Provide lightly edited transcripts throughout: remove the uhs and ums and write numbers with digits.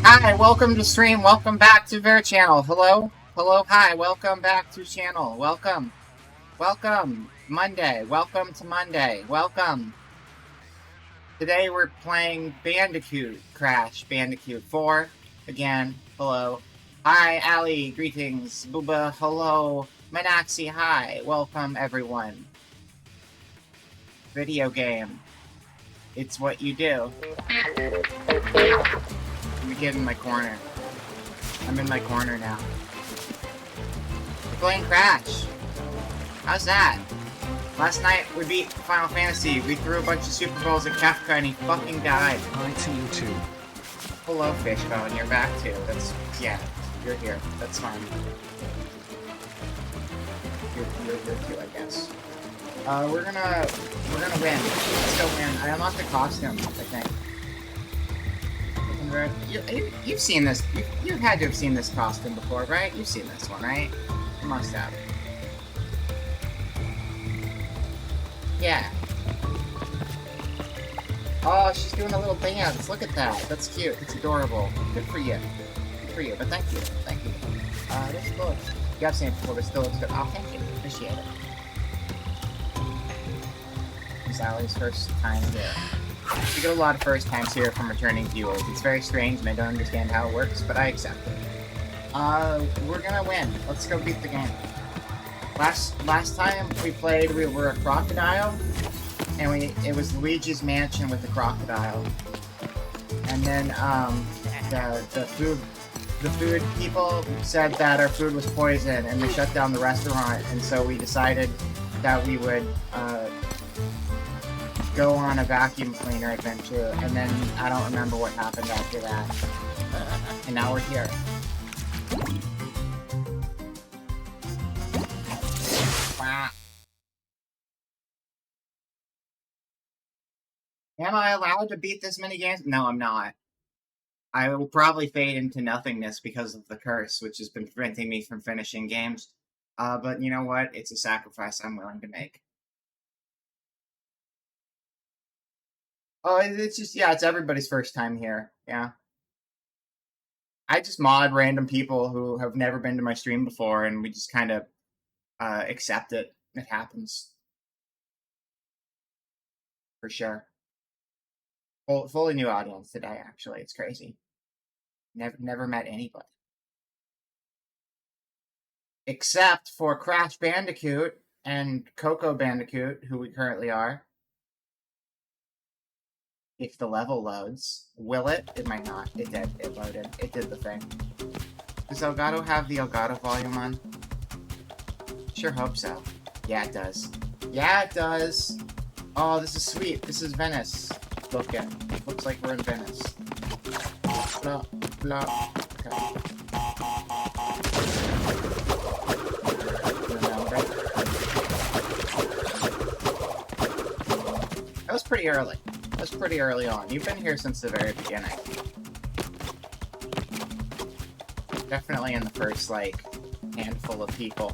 Hi, welcome to stream. Welcome back to Ver channel. Hello, hello, hi. Welcome back to channel. Welcome, welcome. Monday. Welcome to Monday. Welcome. Today we're playing Bandicoot Crash Bandicoot 4 again. Hello. Hi, Ali. Greetings. Booba. Hello. Manaxi. Hi. Welcome, everyone. Video game. It's what you do. Let me get in my corner. I'm in my corner now. We're playing Crash. How's that? Last night we beat Final Fantasy. We threw a bunch of Super Bowls at Kefka and he fucking died. Hi to you too. Hello, Fishbone. You're back too. That's yeah. You're here. That's fine. You're here too, I guess. We're gonna win. Let's go win. I unlocked the costume, I think. You've seen this. You've had to have seen this costume before, right? You've seen this one, right? You must have. Yeah. Oh, she's doing a little dance. Look at that. That's cute. It's adorable. Good for you. Good for you. But thank you. Thank you. This looks. You have seen it before, but still looks good. Oh, thank you. Appreciate it. It's Allie's first time here. We get a lot of first times here from returning viewers. It's very strange and I don't understand how it works, but I accept it. We're gonna win. Let's go beat the game. Last time we played, we were a crocodile, and it was Luigi's Mansion with the crocodile. And then the food people said that our food was poison, and they shut down the restaurant. And so we decided that we would go on a vacuum cleaner adventure, and then I don't remember what happened after that. And now we're here. Wow. Am I allowed to beat this many games? No, I'm not. I will probably fade into nothingness because of the curse, which has been preventing me from finishing games. But you know what? It's a sacrifice I'm willing to make. Oh, it's just, yeah, it's everybody's first time here. Yeah. I just mod random people who have never been to my stream before, and we just kind of accept it. It happens. For sure. Fully new audience today, actually. It's crazy. Never met anybody. Except for Crash Bandicoot and Coco Bandicoot, who we currently are. If the level loads. Will it? It might not. It did. It loaded. It did the thing. Does Elgato have the Elgato volume on? Sure hope so. Yeah, it does. Yeah, it does. Oh, this is sweet. This is Venice. Look at it. Looks like we're in Venice. Blah, blah. Okay. That was pretty early. That was pretty early on. You've been here since the very beginning. Definitely in the first, like, handful of people.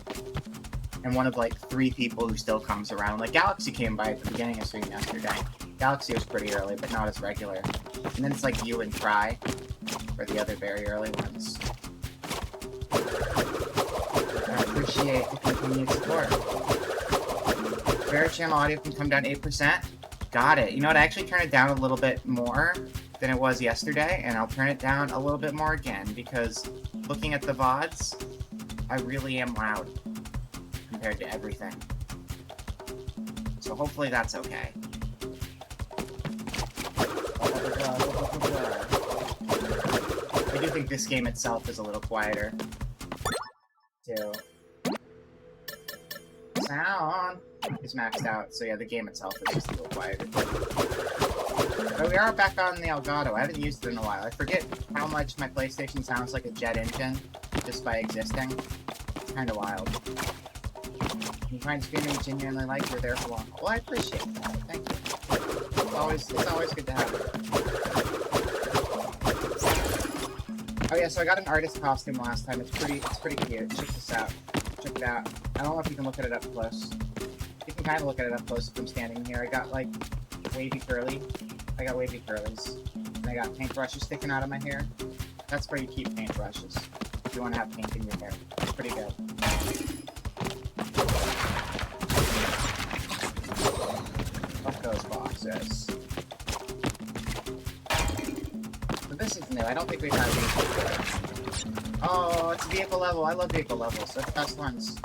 And one of, like, 3 people who still comes around. Like, Galaxy came by at the beginning of stream yesterday. Galaxy was pretty early, but not as regular. And then it's like you and Cry, or the other very early ones. I appreciate the continued support. Fair channel audio can come down 8%. Got it. You know what, I actually turned it down a little bit more than it was yesterday, and I'll turn it down a little bit more again, because looking at the VODs, I really am loud compared to everything. So hopefully that's okay. I do think this game itself is a little quieter, too. Sound is maxed out, so yeah, the game itself is just a little quieter. But we are back on the Elgato. I haven't used it in a while. I forget how much my PlayStation sounds like a jet engine just by existing. It's kind of wild. You find streaming you genuinely like, you're there for long. Well, I appreciate that. Thank you. It's always good to have it. Oh yeah, so I got an artist costume last time. It's pretty cute. Check this out. Check it out. I don't know if you can look at it up close. You can kind of look at it up close if I'm standing here. I got like wavy curly. I got wavy curlies. And I got paintbrushes sticking out of my hair. That's where you keep paintbrushes. If you want to have paint in your hair. It's pretty good. Fuck those boxes. But this is new. I don't think we've had these before. Oh, it's vehicle level. I love vehicle levels. They're the best ones.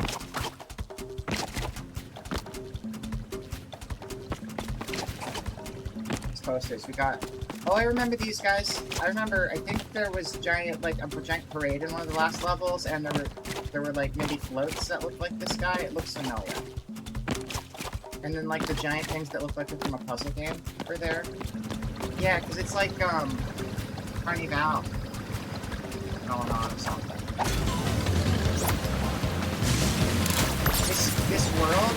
These posters. We got... Oh, I remember these guys. I think there was a giant parade in one of the last levels, and there were like maybe floats that looked like this guy. It looks familiar. And then like the giant things that look like they're from a puzzle game were there. Yeah, because it's like Carnival going on or something. This world,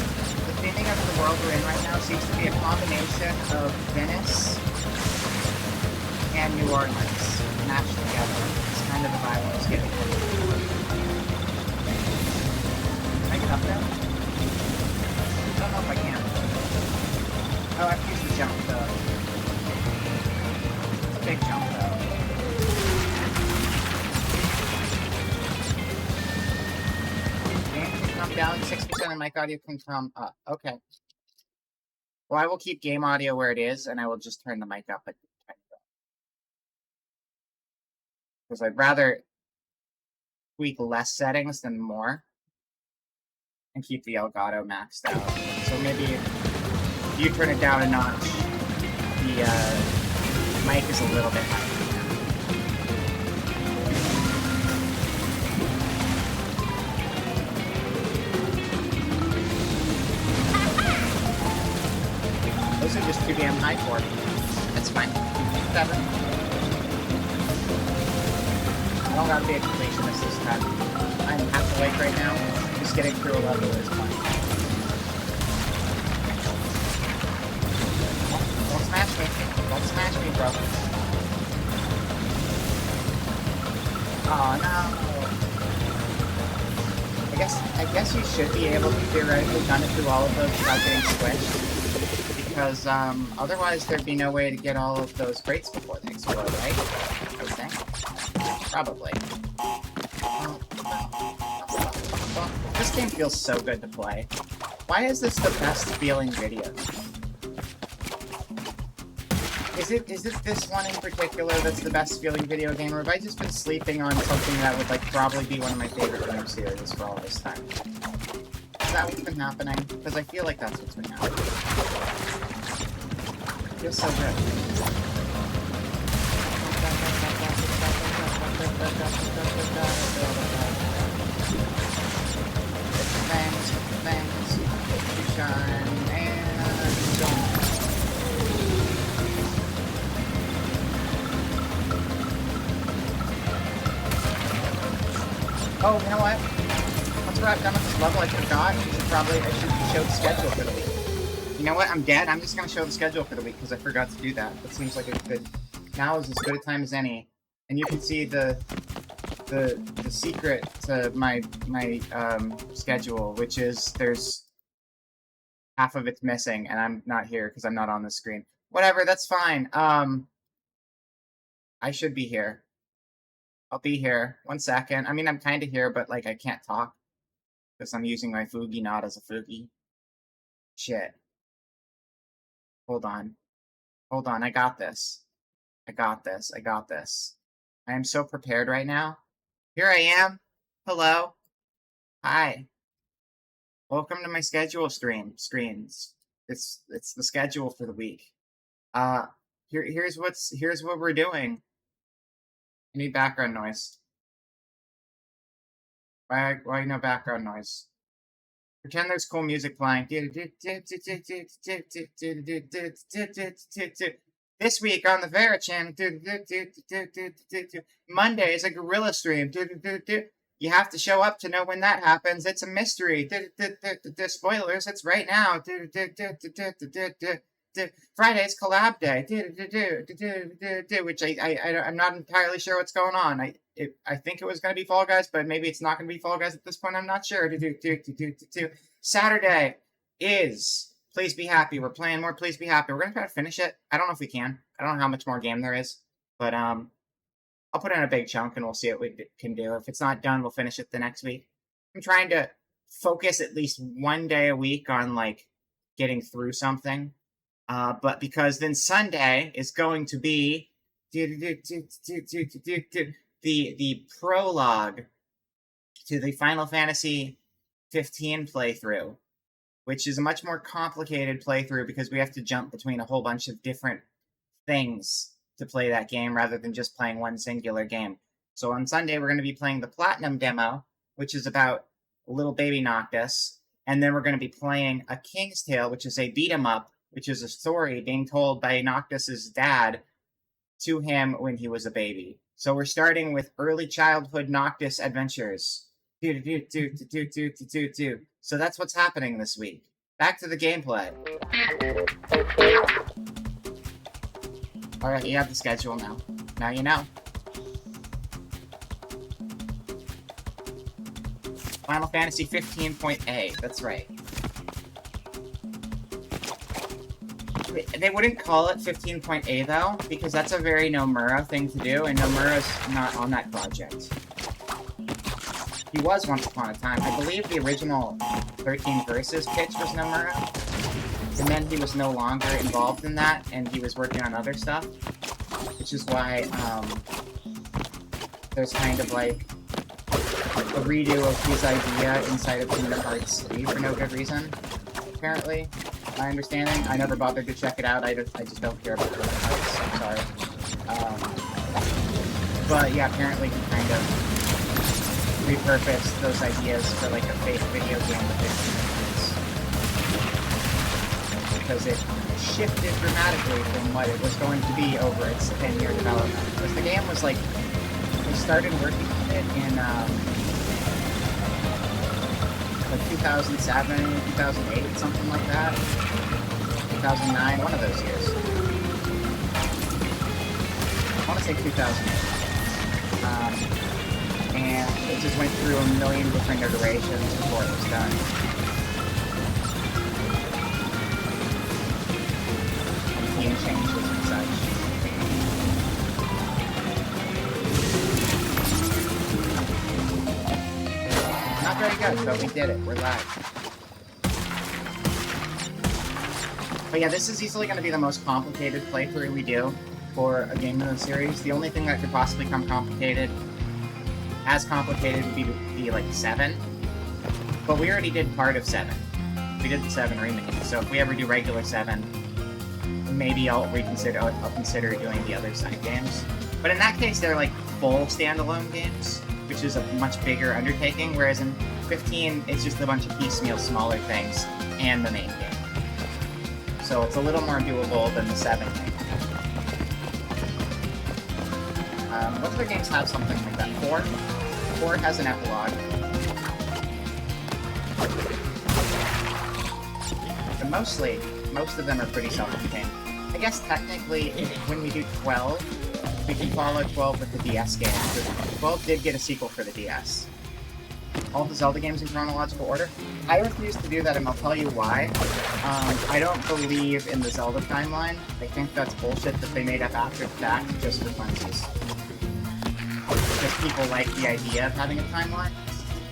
the theming of the world we're in right now seems to be a combination of Venice and New Orleans mashed together. It's kind of the vibe I was getting. Can I get up there? I don't know if I can. Oh, I have to use the jump though. It's a big jump though. Game can come down 6% and mic audio can come up. Okay. Well, I will keep game audio where it is, and I will just turn the mic up. Because I'd rather tweak less settings than more. And keep the Elgato maxed out. So maybe if you turn it down a notch, the mic is a little bit higher. Those are just too damn high for me. That's fine. Whatever. I don't gotta be a completionist this time. I'm half awake right now. Just getting through a level is fun. Don't smash me. Don't smash me, bro. Oh no. I guess you should be able to theoretically run it through all of those without getting squished. Because otherwise there'd be no way to get all of those crates before they explode, right? I would think. Probably. Well, this game feels so good to play. Why is this the best feeling video? Is it this one in particular that's the best feeling video game, or have I just been sleeping on something that would like probably be one of my favorite game series for all this time? Is that what's been happening? Because I feel like that's what's been happening. It feels so good. Thanks, you shine and don't. Oh, you know what? Once we're done with this level, I forgot. I should show the schedule for the week. You know what? I'm dead. I'm just gonna show the schedule for the week because I forgot to do that. That seems like a good. Now is as good a time as any, and you can see the secret to my schedule, which is there's half of it's missing, and I'm not here because I'm not on the screen. Whatever, that's fine. I should be here. I'll be here. 1 second. I mean, I'm kind of here, but like I can't talk because I'm using my Fugi not as a Fugi. Shit. Hold on. Hold on. I got this. I got this. I got this. I am so prepared right now. Here I am. Hello. Hi. Welcome to my schedule screens. It's the schedule for the week. Here's what we're doing. I need background noise. Why no background noise? Pretend there's cool music playing. This week on the Vera channel, Monday is a gorilla stream. You have to show up to know when that happens. It's a mystery. Spoilers, it's right now. Friday's collab day. Which I'm not entirely sure what's going on. I think it was going to be Fall Guys, but maybe it's not going to be Fall Guys at this point. I'm not sure. Saturday is Please Be Happy. We're playing more Please Be Happy. We're going to try to finish it. I don't know if we can. I don't know how much more game there is, but I'll put in a big chunk and we'll see what we can do. If it's not done, we'll finish it the next week. I'm trying to focus at least one day a week on like getting through something. But because then Sunday is going to be the prologue to the Final Fantasy 15 playthrough, which is a much more complicated playthrough because we have to jump between a whole bunch of different things to play that game rather than just playing one singular game. So on Sunday, we're going to be playing the Platinum demo, which is about little baby Noctis, and then we're going to be playing A King's Tale, which is a beat-em-up, which is a story being told by Noctis's dad to him when he was a baby. So we're starting with early childhood Noctis adventures. So that's what's happening this week. Back to the gameplay. Alright, you have the schedule now. Now you know. Final Fantasy 15.A, that's right. They wouldn't call it 15.A though, because that's a very Nomura thing to do, and Nomura's not on that project. He was once upon a time. I believe the original 13 Verses pitch was Nomura, and then he was no longer involved in that, and he was working on other stuff, which is why there's kind of like a redo of his idea inside of Kingdom Hearts 3 for no good reason, apparently. My understanding. I never bothered to check it out. I just don't care about Kingdom Hearts. I'm sorry. But yeah, apparently he kind of repurposed those ideas for like a fake video game with 15 minutes. Because it shifted dramatically from what it was going to be over its 10-year development. Because the game was like, they started working on it in like 2007, 2008, something like that. 2009, one of those years. I want to say 2008. And it just went through a million different iterations before it was done. And theme changes and such. Not very good, but we did it. We're live. But yeah, this is easily going to be the most complicated playthrough we do for a game in the series. The only thing that could possibly come as complicated would be like 7. But we already did part of 7. We did the 7 remake, so if we ever do regular 7, maybe I'll consider doing the other side games. But in that case, they're like full standalone games, which is a much bigger undertaking, whereas in 15, it's just a bunch of piecemeal smaller things and the main game. So it's a little more doable than the 7 game. What other games have something like that? 4? 4 has an epilogue. But most of them are pretty self-contained. I guess technically, when we do 12, we can follow 12 with the DS game. 12 did get a sequel for the DS. All the Zelda games in chronological order. I refuse to do that, and I'll tell you why. I don't believe in the Zelda timeline. I think that's bullshit that they made up after the fact just for funsies. Because people like the idea of having a timeline.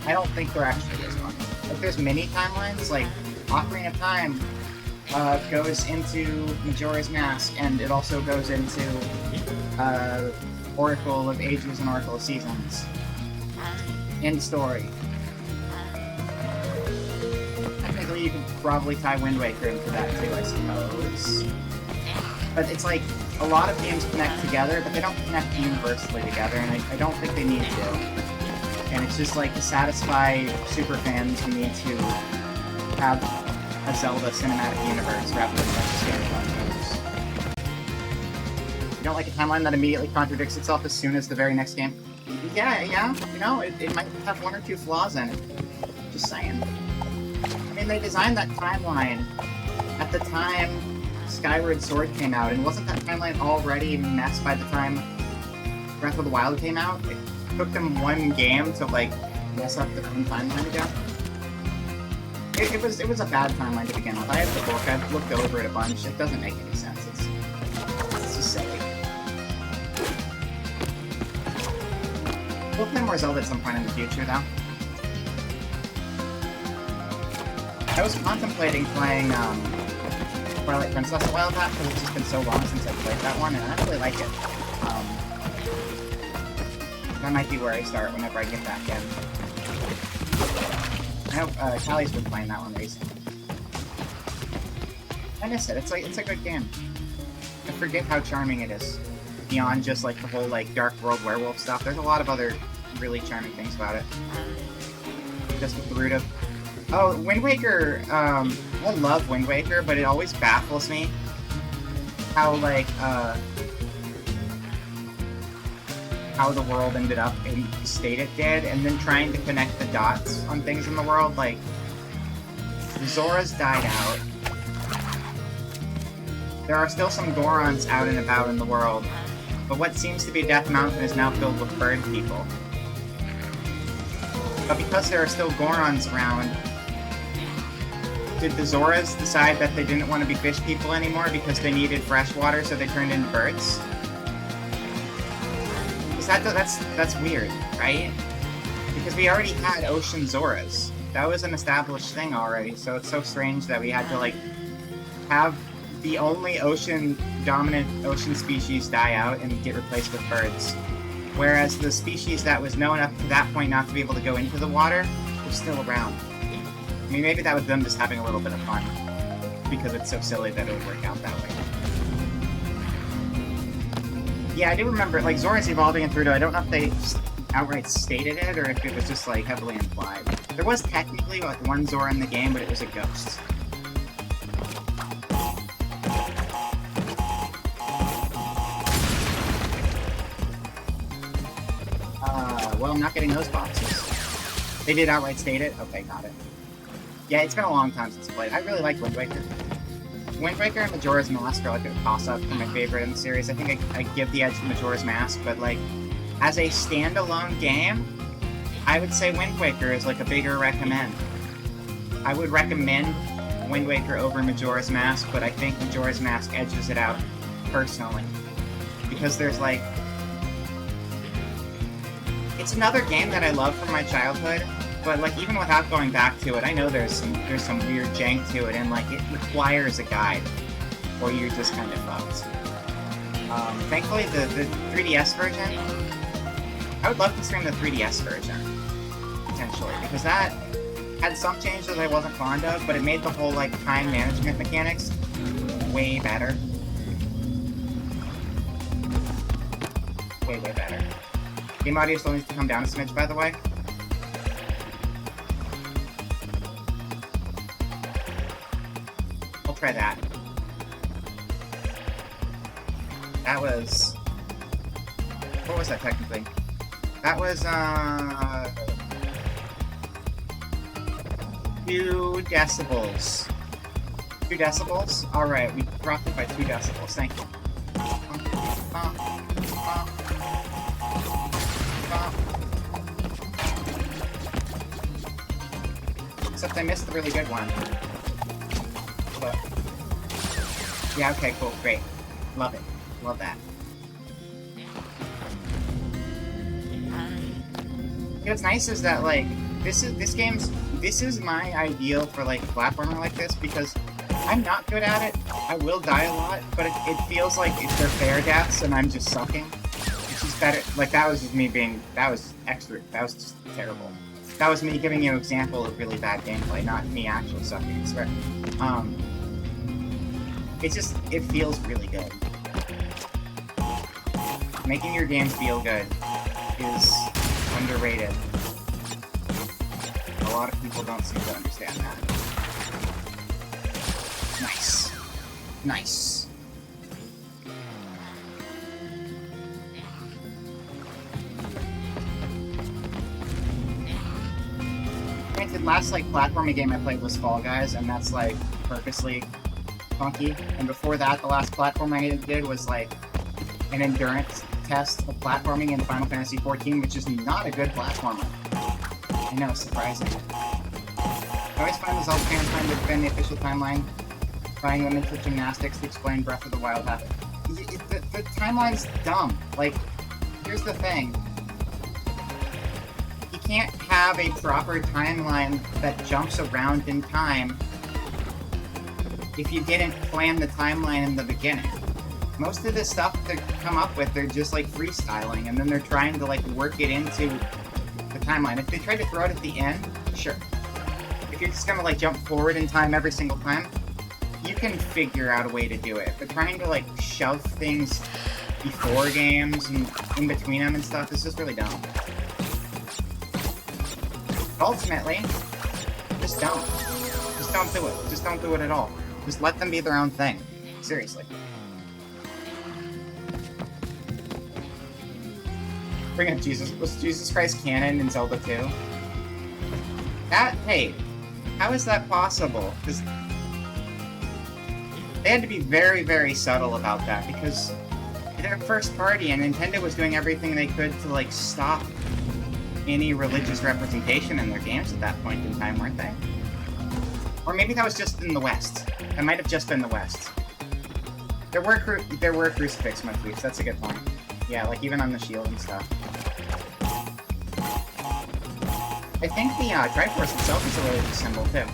I don't think there actually is one. If there's mini timelines, like Ocarina of Time goes into Majora's Mask, and it also goes into Oracle of Ages and Oracle of Seasons. End story. Technically, you could probably tie Wind Waker into that too, I suppose. But it's like, a lot of games connect together, but they don't connect universally together, and I don't think they need to. And it's just like, to satisfy super fans, we need to have a Zelda cinematic universe rather than just standalone games. You don't like a timeline that immediately contradicts itself as soon as the very next game? Yeah, you know, it might have 1 or 2 flaws in it. Just saying. I mean, they designed that timeline at the time Skyward Sword came out, and wasn't that timeline already messed by the time Breath of the Wild came out? It took them 1 game to, like, mess up their own timeline again. It was a bad timeline to begin with. I have the book, I've looked over it a bunch, it doesn't make any sense. It's just silly. We'll play more Zelda at some point in the future, though. I was contemplating playing, Twilight Princess a while back, because it's just been so long since I played that one, and I really like it. That might be where I start whenever I get back in. I know, Callie's been playing that one recently. I miss it, it's a good game. I forget how charming it is. Beyond just, like, the whole, like, Dark World werewolf stuff, there's a lot of other really charming things about it. Just with the root of... Oh, Wind Waker, I love Wind Waker, but it always baffles me how, like, how the world ended up in the state it did, and then trying to connect the dots on things in the world. Like, the Zoras died out. There are still some Gorons out and about in the world, but what seems to be Death Mountain is now filled with bird people. But because there are still Gorons around, did the Zoras decide that they didn't want to be fish people anymore because they needed fresh water, so they turned into birds? That's weird, right? Because we already had ocean Zoras. That was an established thing already, so it's so strange that we had to, like, have the only dominant ocean species die out and get replaced with birds. Whereas the species that was known up to that point not to be able to go into the water was still around. I mean, maybe that was them just having a little bit of fun, because it's so silly that it would work out that way. Yeah, I do remember, like, Zora's evolving in Naruto. I don't know if they outright stated it, or if it was just, like, heavily implied. There was technically, like, one Zora in the game, but it was a ghost. Well, I'm not getting those boxes. They did outright state it? Okay, got it. Yeah, it's been a long time since I played. I really like Wind Waker. Wind Waker and Majora's Mask are like a toss-up for my favorite in the series. I think I give the edge to Majora's Mask, but like, as a standalone game, I would say Wind Waker is like a bigger recommend. I would recommend Wind Waker over Majora's Mask, but I think Majora's Mask edges it out personally. Because there's like... It's another game that I love from my childhood, but like even without going back to it, I know there's some weird jank to it, and like it requires a guide, or you're just kind of fucked. Thankfully, the 3DS version, I would love to stream the 3DS version, potentially, because that had some changes that I wasn't fond of, but it made the whole like time management mechanics way better. Way better. Game audio still needs to come down a smidge, by the way. I'll try that. That was... What was that technically? That was, 2 decibels. 2 decibels? Alright, we dropped it by 2 decibels. Thank you. Except I missed the really good one. But... Yeah, okay, cool, great. Love it. Love that. What's nice is that, like, this is my ideal for, like, a platformer like this, because I'm not good at it. I will die a lot, but it feels like they're fair deaths and I'm just sucking. It's just better. Like, that was just me being... That was just terrible. That was me giving you an example of really bad gameplay, not me actually sucking, I swear. It feels really good. Making your game feel good is underrated. A lot of people don't seem to understand that. Nice. Nice. Granted, last, like, platforming game I played was Fall Guys, and that's, like, purposely funky. And before that, the last platforming I did was, like, an endurance test of platforming in Final Fantasy XIV, which is not a good platformer. I know, surprising. I always find the Zelda fans trying to defend the official timeline, buying limited gymnastics to explain Breath of the Wild happened. The timeline's dumb. Like, here's the thing. You can't have a proper timeline that jumps around in time if you didn't plan the timeline in the beginning. Most of the stuff they come up with, they're just like freestyling, and then they're trying to like work it into the timeline. If they try to throw it at the end, sure. If you're just gonna like jump forward in time every single time, you can figure out a way to do it. But trying to like shove things before games and in between them and stuff is just really dumb. Ultimately, just don't. Just don't do it. Just don't do it at all. Just let them be their own thing. Seriously. Bring up Jesus. Was Jesus Christ canon in Zelda 2? Hey, how is that possible? Because they had to be very, very subtle about that, because they're first party, and Nintendo was doing everything they could to, like, stop any religious representation in their games at that point in time, weren't they? Or maybe that was just in the West. That might have just been the West. There were crucifix motifs, that's a good point. Yeah, like even on the shield and stuff. I think the Triforce itself is a religious symbol too.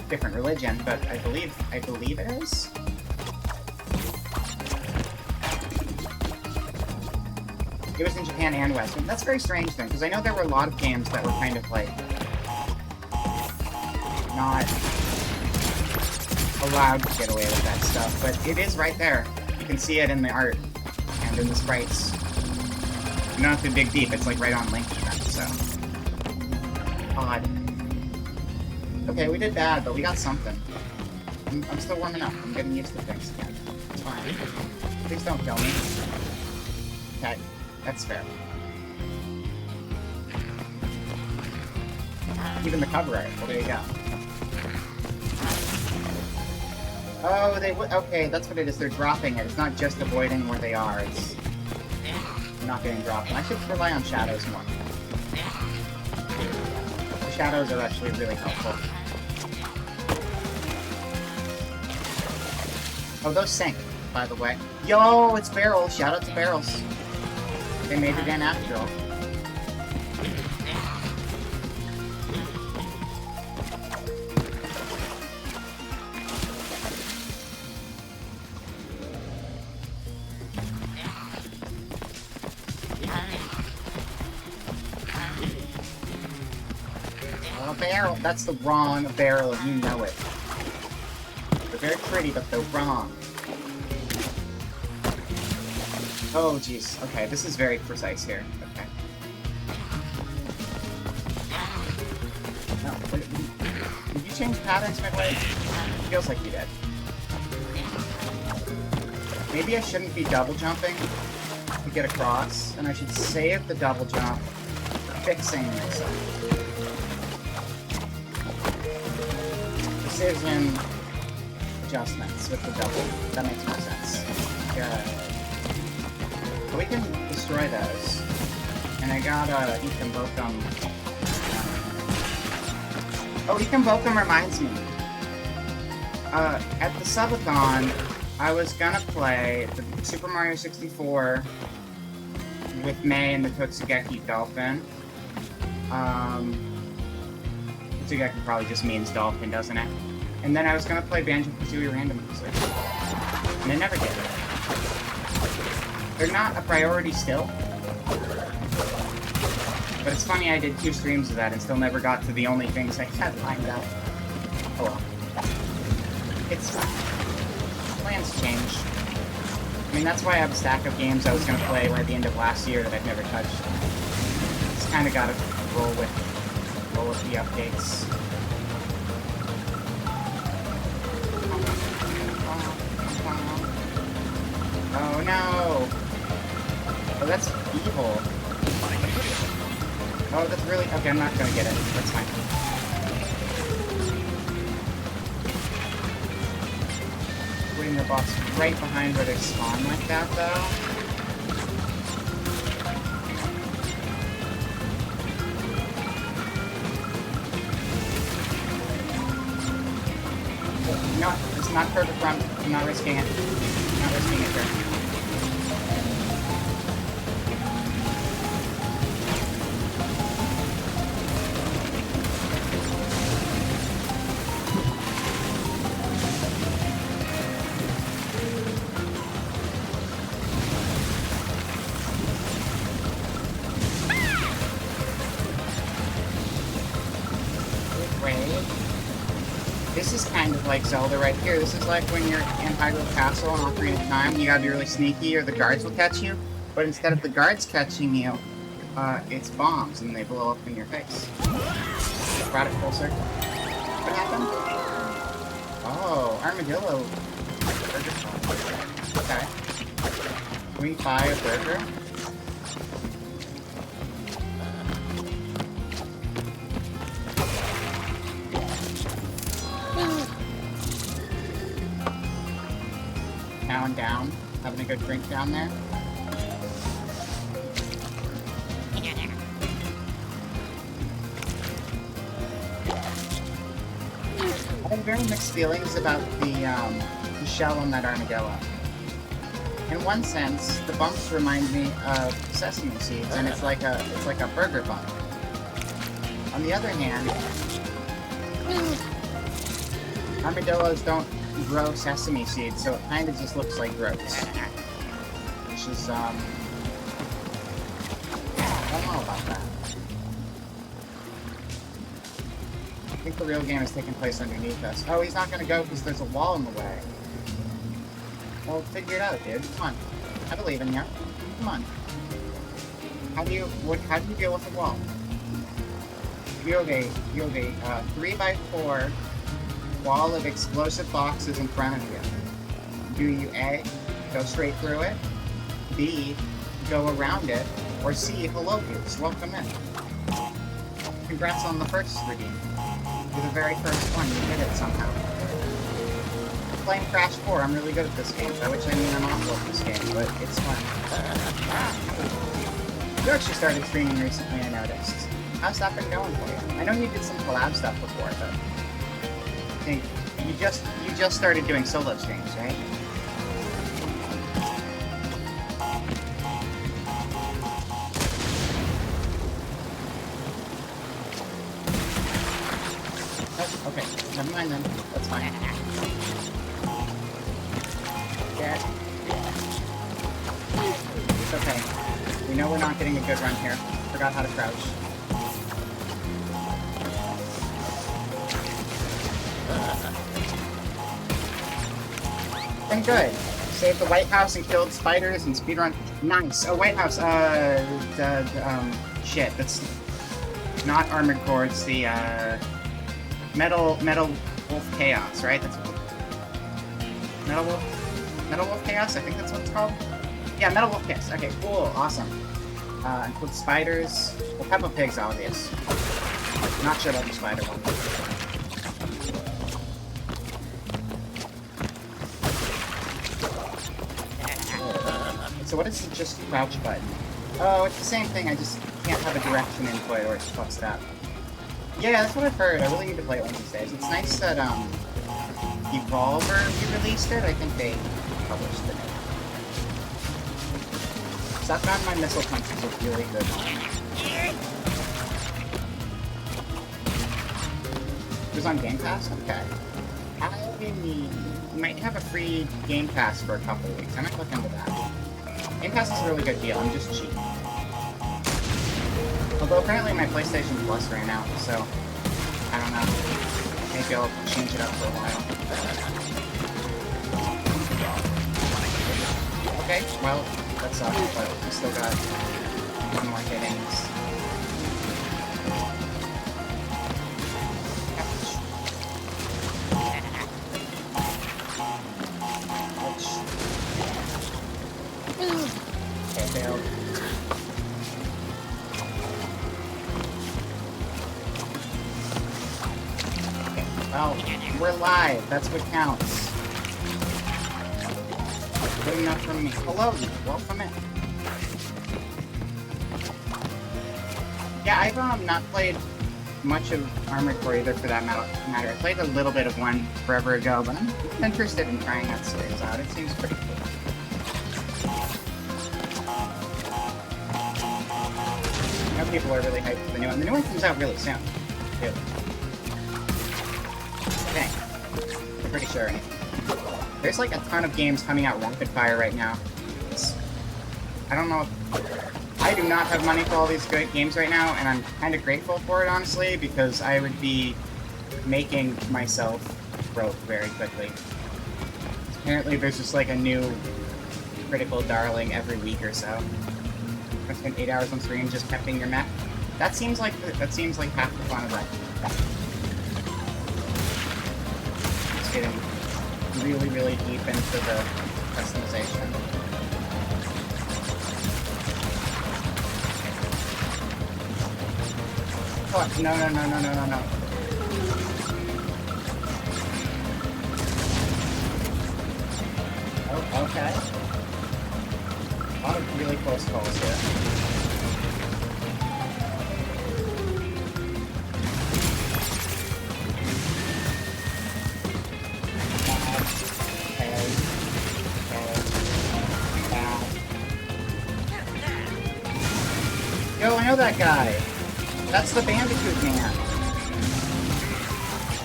Different religion, but I believe it is. It was in Japan and West. And that's very strange then, because I know there were a lot of games that were kind of like not allowed to get away with that stuff, but it is right there. You can see it in the art and in the sprites. You don't have to dig deep, it's like right on Link even, so. Odd. Okay, we did bad, but we got something. I'm still warming up. I'm getting used to things again. It's fine. Please don't kill me. Okay, that's fair. Even the cover art. Well, there you go. Oh, okay, that's what it is. They're dropping it. It's not just avoiding where they are. It's not getting dropped. And I should rely on shadows more. The shadows are actually really helpful. Oh, those sink, by the way. Yo, it's Barrels. Shout out to Barrels. They made it in after all. Barrel. That's the wrong barrel, you know it. They're very pretty, but they're wrong. Oh, jeez. Okay, this is very precise here. Okay. No, did you change patterns midway? It feels like you did. Maybe I shouldn't be double jumping to get across, and I should save the double jump for fixing myself. Precision adjustments with the double. That makes more sense. Good. So we can destroy those. And I gotta eat them both them. Oh, eat them both them reminds me. At the Subathon, I was gonna play the Super Mario 64 with May and the Totsugeki Dolphin. Totsugeki probably just means dolphin, doesn't it? And then I was gonna play Banjo-Kazooie Random Music. And I never did. They're not a priority still. But it's funny I did 2 streams of that and still never got to the only things I had lined up. Oh well. It's fine. Plans change. I mean, that's why I have a stack of games I was gonna play by the end of last year that I've never touched. Just kinda gotta roll with the updates. Oh no! Oh, that's evil. Oh, that's really... Okay, I'm not gonna get it. That's fine. Putting the box right behind where they spawn like that, though. No, it's not perfect run. I'm not risking it. I'm not risking it here. This is kind of like Zelda right here. This is like when you're in Hyrule Castle in Ocarina of Time, you gotta be really sneaky or the guards will catch you. But instead of the guards catching you, it's bombs and they blow up in your face. Brought it full circle. What happened? Oh, armadillo. Burger. Okay. Can we buy a burger? chowing down, having a good drink down there. I have very mixed feelings about the shell on that armadillo. In one sense, the bumps remind me of sesame seeds, and it's like a burger bump. On the other hand, armadillos don't grow sesame seeds, so it kind of just looks like groats. Which is, I don't know about that. I think the real game is taking place underneath us. Oh, he's not gonna go because there's a wall in the way. Well, figure it out, dude. Come on. I believe in you. Come on. How do you deal with a wall? You have a 3x4 wall of explosive boxes in front of you. Do you A, go straight through it, B, go around it, or C, hello goose, welcome in. Congrats on the first redeem. You're the very first one, you did it somehow. I'm playing Crash 4, I'm really good at this game, by which I mean I'm awful at this game, but it's fun. You actually started streaming recently, I noticed. How's that been going for you? I know you did some collab stuff before, but I think you just started doing solo streams, right? Oh, okay, never mind then. That's fine. Yeah. It's okay. We know we're not getting a good run here. Forgot how to crouch. Been good. Saved the White House and killed spiders and speedrun. Nice. Oh, White House. Shit. That's not Armored Core. It's the Metal Wolf Chaos, right? That's Metal Wolf Chaos. I think that's what it's called. Yeah, Metal Wolf Chaos. Okay, cool, awesome. Include spiders. Well, Peppa Pig's obvious. Not sure about the spider one. So what is the just crouch button? Oh, it's the same thing, I just can't have a direction input or it fucks it up. Yeah, that's what I've heard. I really need to play it one of these days. It's nice that, Evolver re-released it. I think they published it. So I found my missile punches look really good. It was on Game Pass? Okay. I might have a free Game Pass for a couple of weeks. I might look into that. Game Pass is a really good deal. I'm just cheap. Although apparently my PlayStation Plus ran out, so I don't know. Maybe I'll change it up for a while. Okay, well, that sucks, but we still got one more hittings. Okay, failed. Well, we're live. That's what counts. Good enough for me. Hello, welcome in. Yeah, I've not played much of Armored Core either, for that matter. I played a little bit of one forever ago, but I'm interested in trying that series out. It seems pretty cool. I know people are really hyped for the new one. The new one comes out really soon, too. I'm pretty sure. There's like a ton of games coming out rapid fire right now. I don't know. I do not have money for all these great games right now, and I'm kind of grateful for it, honestly, because I would be making myself broke very quickly. Apparently, there's just like a new critical darling every week or so. I spent 8 hours on stream just pepping your mech. That seems like half the fun of that. Getting really, really deep into the customization. Oh, no. Oh. Okay. A lot of really close calls here. Yo, I know that guy. That's the Bandicoot man.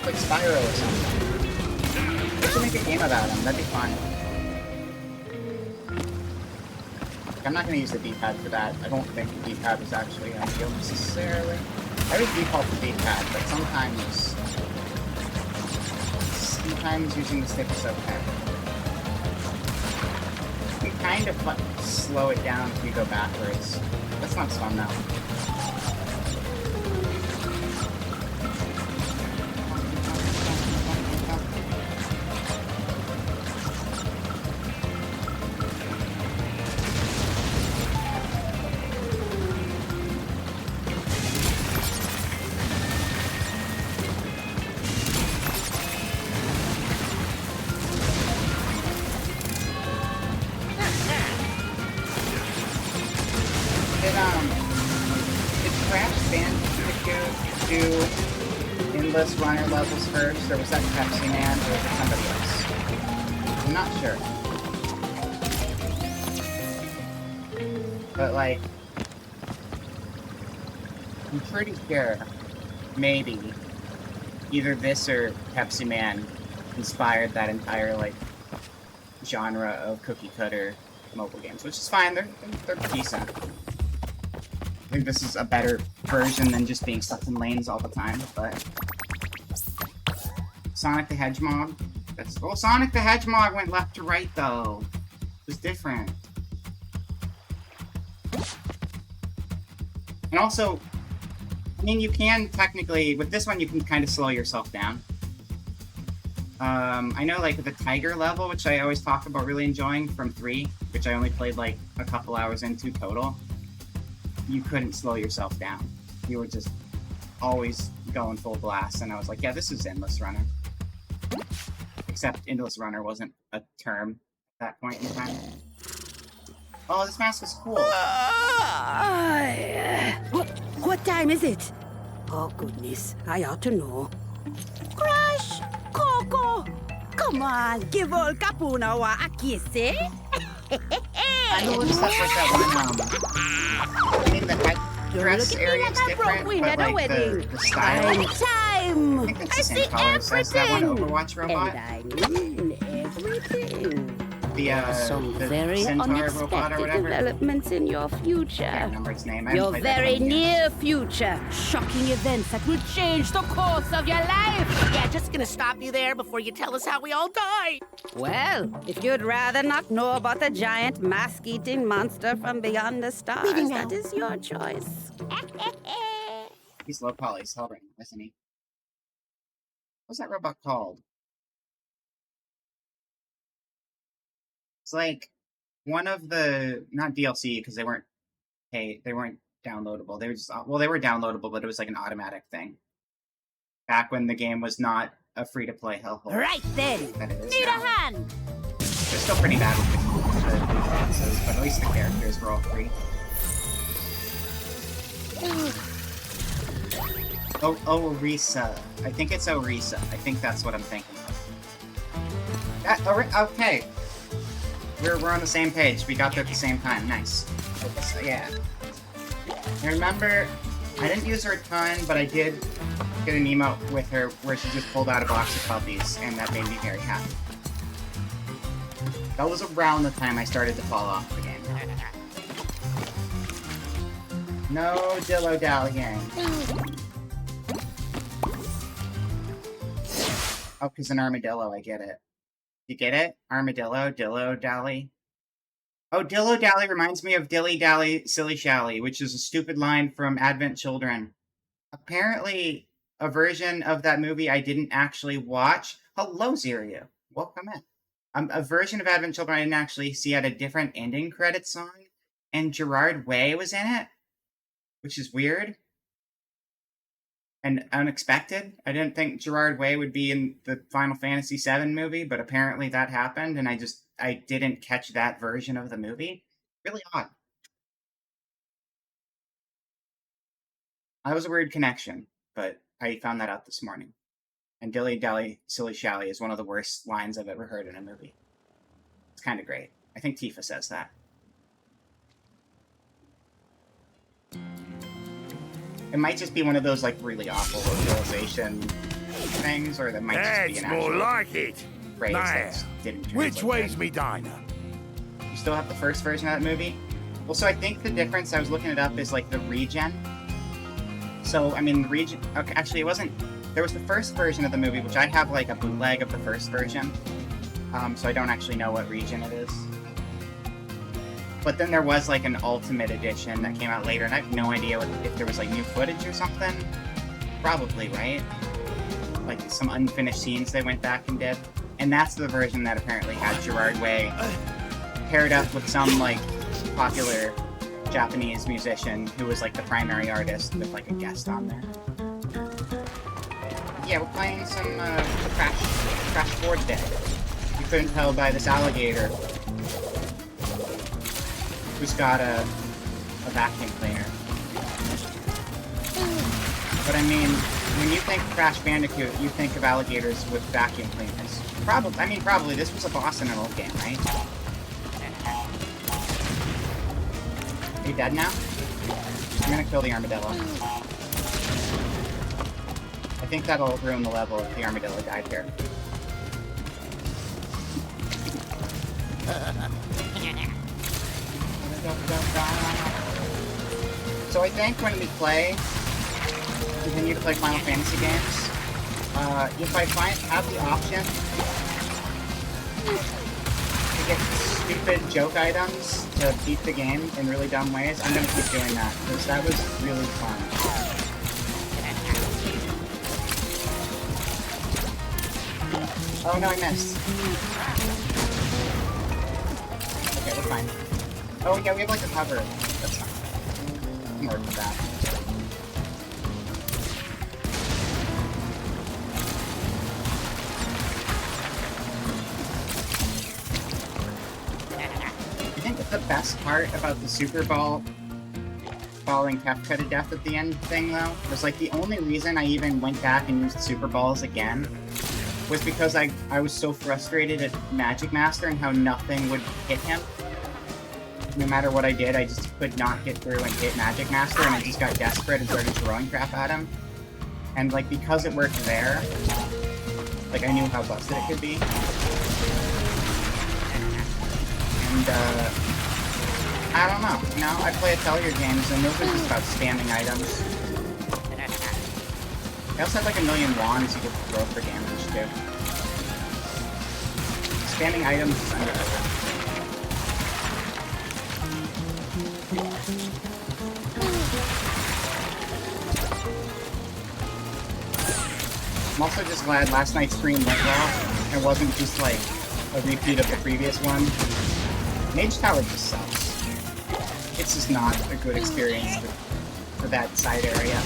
Like Spyro or something. We should make a game about him. That'd be fun. I'm not going to use the D-pad for that. I don't think the D-pad is actually ideal necessarily. I always default to D-pad, but sometimes using the stick is okay. You can kind of slow it down if you go backwards. That's not fun though. Did Crash Bandicoot do Endless Runner levels first, or was that Pepsi Man, or was it somebody else? I'm not sure. But, like, I'm pretty sure, maybe, either this or Pepsi Man inspired that entire, like, genre of cookie cutter mobile games, which is fine, they're decent. I think this is a better version than just being stuck in lanes all the time, but... Sonic the Hedgehog? Well, Sonic the Hedgehog went left to right, though. It was different. And also, I mean, you can technically... With this one, you can kind of slow yourself down. I know, like, the Tiger level, which I always talk about really enjoying from 3, which I only played, like, a couple hours into total, you couldn't slow yourself down. You were just always going full blast, and I was like, yeah, this is Endless Runner. Except Endless Runner wasn't a term at that point in time. Oh, this mask is cool. What time is it? Oh, goodness, I ought to know. Crash! Coco! Come on, give old Capunawa a kiss, eh? I noticed that with that one, I mean, the headdress area is different, but, like, the style... Time! I think it's the same color as that one Overwatch robot. And I mean everything. The very Centaur robot or unexpected whatever. developments in your future. I can't remember its name. I Your haven't played that very one yet. near future. Shocking events that will change the course of your life. Yeah, just gonna stop you there before you tell us how we all die. Well, if you'd rather not know about the giant mask-eating monster from beyond the stars, Leaving now. that is your choice. He's low poly, he's hovering, isn't he? What's that robot called? It's like one of the, not DLC because they weren't downloadable. They were just, well, they were downloadable, but it was like an automatic thing. Back when the game was not a free-to-play hellhole. Right then. That it is Need a now. hand. They're still pretty bad with the defenses, but at least the characters were all free. Oh, Orisa. I think it's Orisa. I think that's what I'm thinking of. Okay. We're on the same page. We got there at the same time. Nice. So, yeah. I remember, I didn't use her a ton, but I did get an emote with her where she just pulled out a box of puppies, and that made me very happy. That was around the time I started to fall off the game. No dillo-dallying. Oh, because an armadillo, I get it. You get it? Armadillo, dillo-dally. Oh, dillo-dally reminds me of dilly-dally, silly-shally, which is a stupid line from Advent Children. Apparently, a version of that movie I didn't actually watch. Hello, Ziryu. Welcome in. A version of Advent Children I didn't actually see had a different ending credit song, and Gerard Way was in it, which is weird. and unexpected. I didn't think Gerard Way would be in the Final Fantasy VII movie, but apparently that happened, and I didn't catch that version of the movie. Really odd. That was a weird connection, but I found that out this morning. And dilly dally, silly shally is one of the worst lines I've ever heard in a movie. It's kind of great. I think Tifa says that. It might just be one of those like really awful localization things, or that might just be an That's more actual like it. phrase Now, that didn't translate. which way's right. me diner? You still have the first version of that movie? Well, so I think the difference, I was looking it up, is like the regen. So, I mean, the regen... Okay, actually, it wasn't... There was the first version of the movie, which I have like a bootleg of the first version. So I don't actually know what region it is. But then there was like an Ultimate Edition that came out later, and I have no idea if there was like new footage or something. Probably, right? Like some unfinished scenes they went back and did. And that's the version that apparently had Gerard Way paired up with some like popular Japanese musician who was like the primary artist with like a guest on there. Yeah, we're playing some Crash Board Day. You couldn't tell by this alligator who's got a vacuum cleaner. But I mean, when you think Crash Bandicoot, you think of alligators with vacuum cleaners. Probably this was a boss in an old game, right? Are you dead now? I'm gonna kill the armadillo. I think that'll ruin the level if the armadillo died here. So I think when we continue to play Final Fantasy games, if I have the option to get stupid joke items to beat the game in really dumb ways, I'm gonna keep doing that, because that was really fun. Oh no, I missed. Okay, we're fine. Oh yeah, we have like a cover. That's fine. I'm working with that. I think the best part about the Super Ball falling Kefka to death at the end thing, though, was like the only reason I even went back and used Super Balls again was because I was so frustrated at Magic Master and how nothing would hit him. No matter what I did, I just could not get through and hit Magic Master, and I just got desperate and started throwing crap at him. And like, because it worked there, like I knew how busted it could be. And I don't know, you know, I play Atelier games and those are just about spamming items. I also had like a million wands you could throw for damage too. Spamming items is underrated. I'm also just glad last night's stream went well and wasn't just like a repeat of the previous one. Mage Tower just sucks. It's just not a good experience for that side area.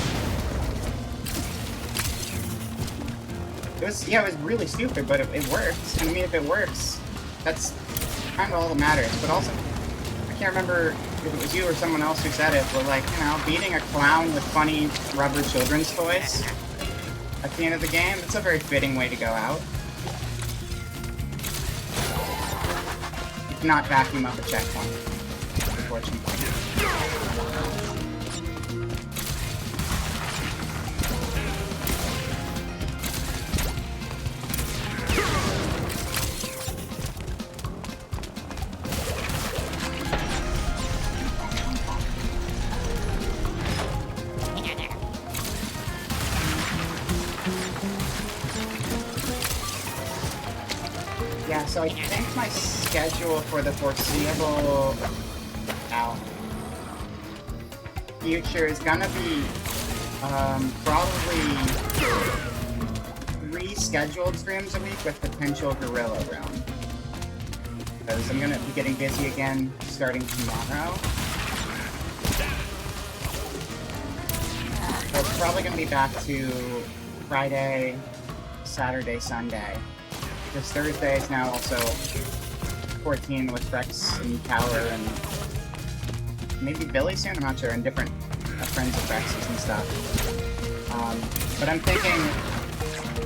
It was really stupid, but it worked. I mean, if it works, that's kind of all that matters. But also, I can't remember if it was you or someone else who said it, but like, you know, beating a clown with funny rubber children's toys at the end of the game, it's a very fitting way to go out. You cannot vacuum up a checkpoint, unfortunately. Yeah, so I think my schedule for the foreseeable future is gonna be probably 3 scheduled streams a week with potential Gorilla Realm. Because I'm gonna be getting busy again starting tomorrow. So it's probably going to be back to Friday, Saturday, Sunday. Because Thursday is now also 14 with Rex and Tower and maybe Billy soon, I'm not sure, and different friends of Rex's and stuff. But I'm thinking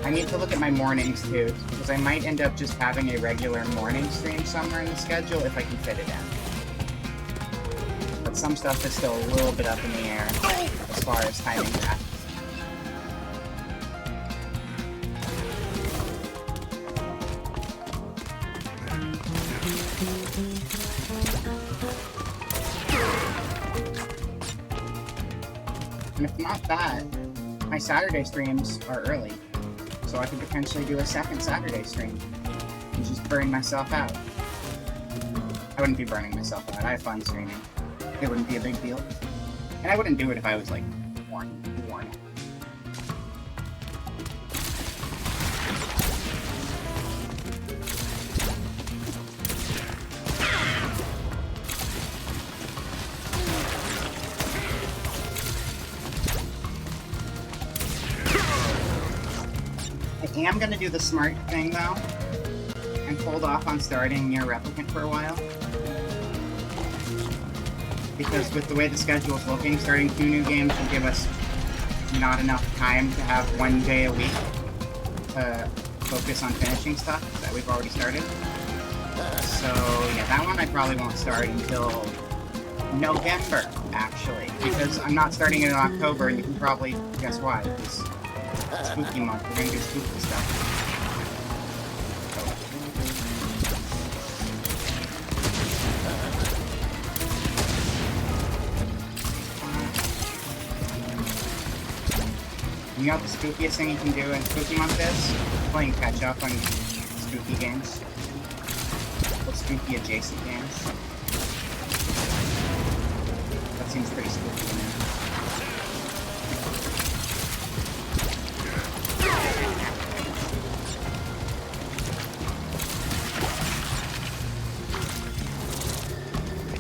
I need to look at my mornings too, because I might end up just having a regular morning stream somewhere in the schedule if I can fit it in. But some stuff is still a little bit up in the air as far as timing that. And if not that, my Saturday streams are early, so I could potentially do a second Saturday stream and just burn myself out. I wouldn't be burning myself out, I have fun streaming. It wouldn't be a big deal. And I wouldn't do it if I was, like, worn. I am gonna do the smart thing, though, and hold off on starting Nier Replicant for a while. Because with the way the schedule is looking, starting 2 new games will give us not enough time to have 1 day a week to focus on finishing stuff that we've already started. So, yeah, that one I probably won't start until November, actually. Because I'm not starting it in October, and you can probably guess why. It's spooky month. We're gonna do spooky stuff. You know what the spookiest thing you can do in Spooky Month is? Playing catch-up on spooky games. Or spooky adjacent games. That seems pretty spooky to me.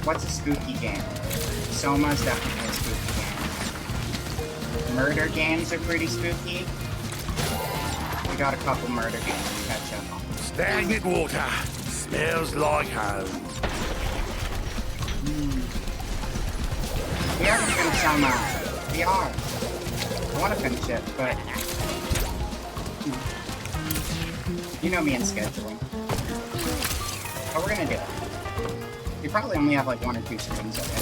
What's a spooky game? Soma's definitely a spooky game. Murder games are pretty spooky. We got a couple murder games to catch up on. Stagnant water. Smells like home. We are gonna finish Soma. We are. I want to finish it, but you know me and scheduling. But we're gonna do it. We probably only have like 1 or 2 streams of it.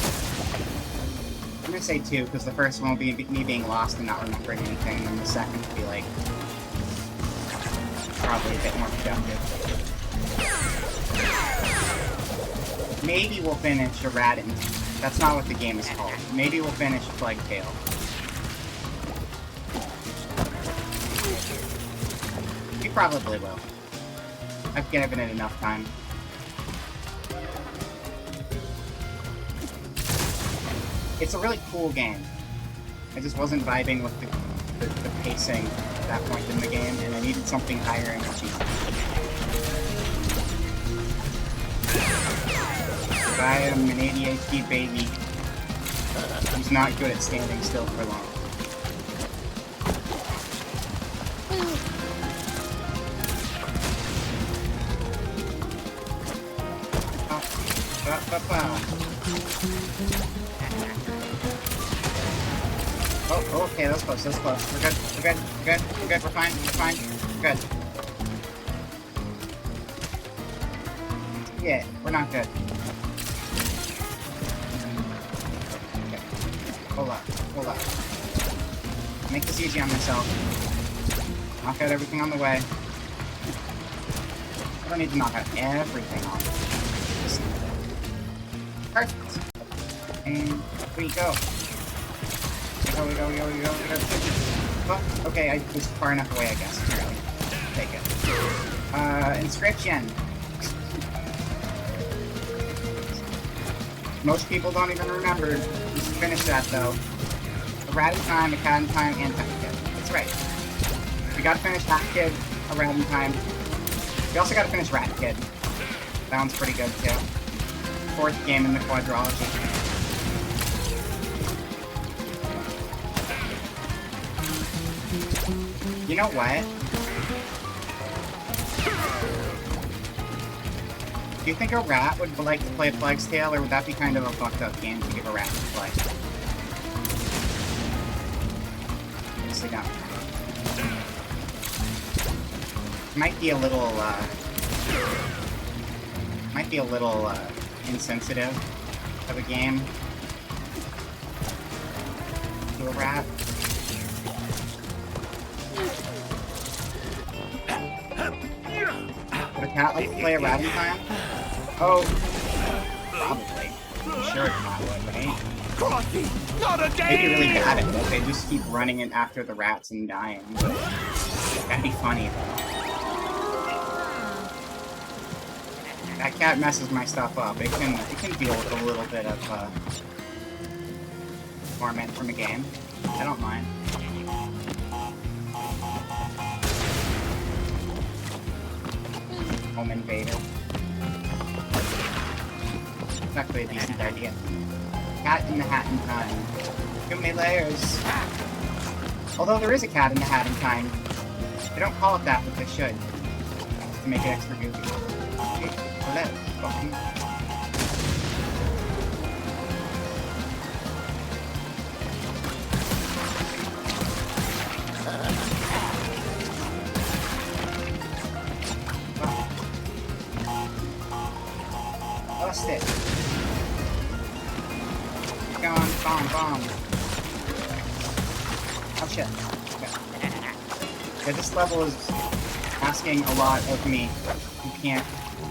I'm gonna say 2, because the first one will be me being lost and not remembering anything, and then the second will be like probably a bit more productive. Maybe we'll finish a Radin. That's not what the game is called. Maybe we'll finish Plague Tale. We probably will. I've given it enough time. It's a really cool game. I just wasn't vibing with the pacing at that point in the game, and I needed something higher energy. I am an ADHD baby who's not good at standing still for long. Oh, okay, that was close, We're good, we're fine, we're good. Yeah, we're not good. Okay, hold up. Make this easy on myself. Knock out everything on the way. I don't need to knock out everything off. Perfect. And we go. We go. Oh, okay, I was far enough away, I guess. Apparently. Take it. Inscription. Most people don't even remember. Just finish that, though. A Rat in Time, a Cat in Time, and Hack Kid. That's right. We gotta finish Hack Kid, a Rat in Time. We also gotta finish Rat Kid. That one's pretty good, too. 4th game in the quadrology. You know what? Do you think a rat would like to play Plague's Tale, or would that be kind of a fucked up game to give a rat to play? Sit down. Might be a little, insensitive of a game to a rat. Would a cat like to play a rat in time? Oh, probably. I'm sure a cat would, right? Crikey! Not again! They'd be really bad at it. They just keep running in after the rats and dying. That'd be funny, though. That cat messes my stuff up. It can deal with a little bit of torment from a game. I don't mind. Home invader. It's actually a decent idea. Cat in the Hat in time. Too many layers. Although there is a cat in the hat in time. They don't call it that, but they should. To make it extra goofy. Hello, fucking. Lost it. Go on, bomb. Oh shit. Okay. Yeah, this level is asking a lot of me. You can't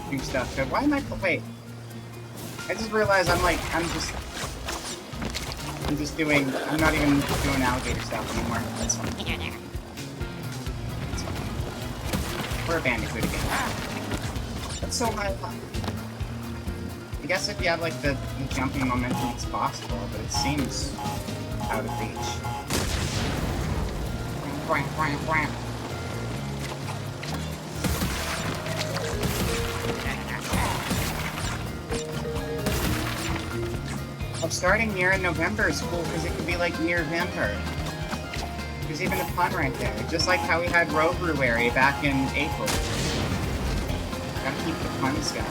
do stuff. So why am I? Wait. I just realized I'm not even doing alligator stuff anymore. That's fine. That's fine. We're a bandicoot again. That's so high up. I guess if you have like the jumping momentum, it's possible, but it seems out of reach. Well, starting near in November is cool because it could be like near November. There's even a pun right there. Just like how we had Rogueruary back in April. Gotta keep the puns going.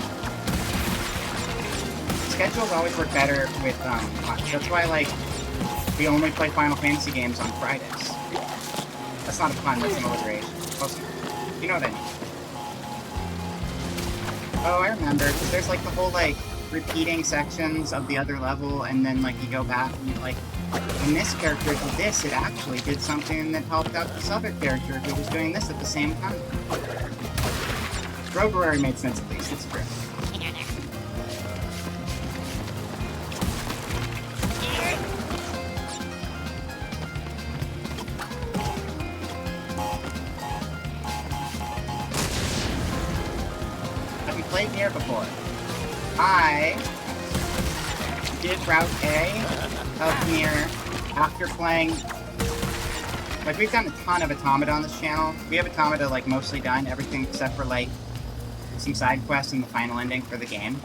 Schedules always work better with, that's why, like, we only play Final Fantasy games on Fridays. That's not a pun, that's an alliteration. You know what I mean. Oh, I remember, because there's, like, the whole, like, repeating sections of the other level, and then, like, you go back and you're like, when this character did this, it actually did something that helped out this other character who was doing this at the same time. Rogueruary made sense at least, it's true. Played here before. I did Route A of Nier after playing. Like, we've done a ton of Automata on this channel. We have Automata, like, mostly done, everything except for, like, some side quests and the final ending for the game.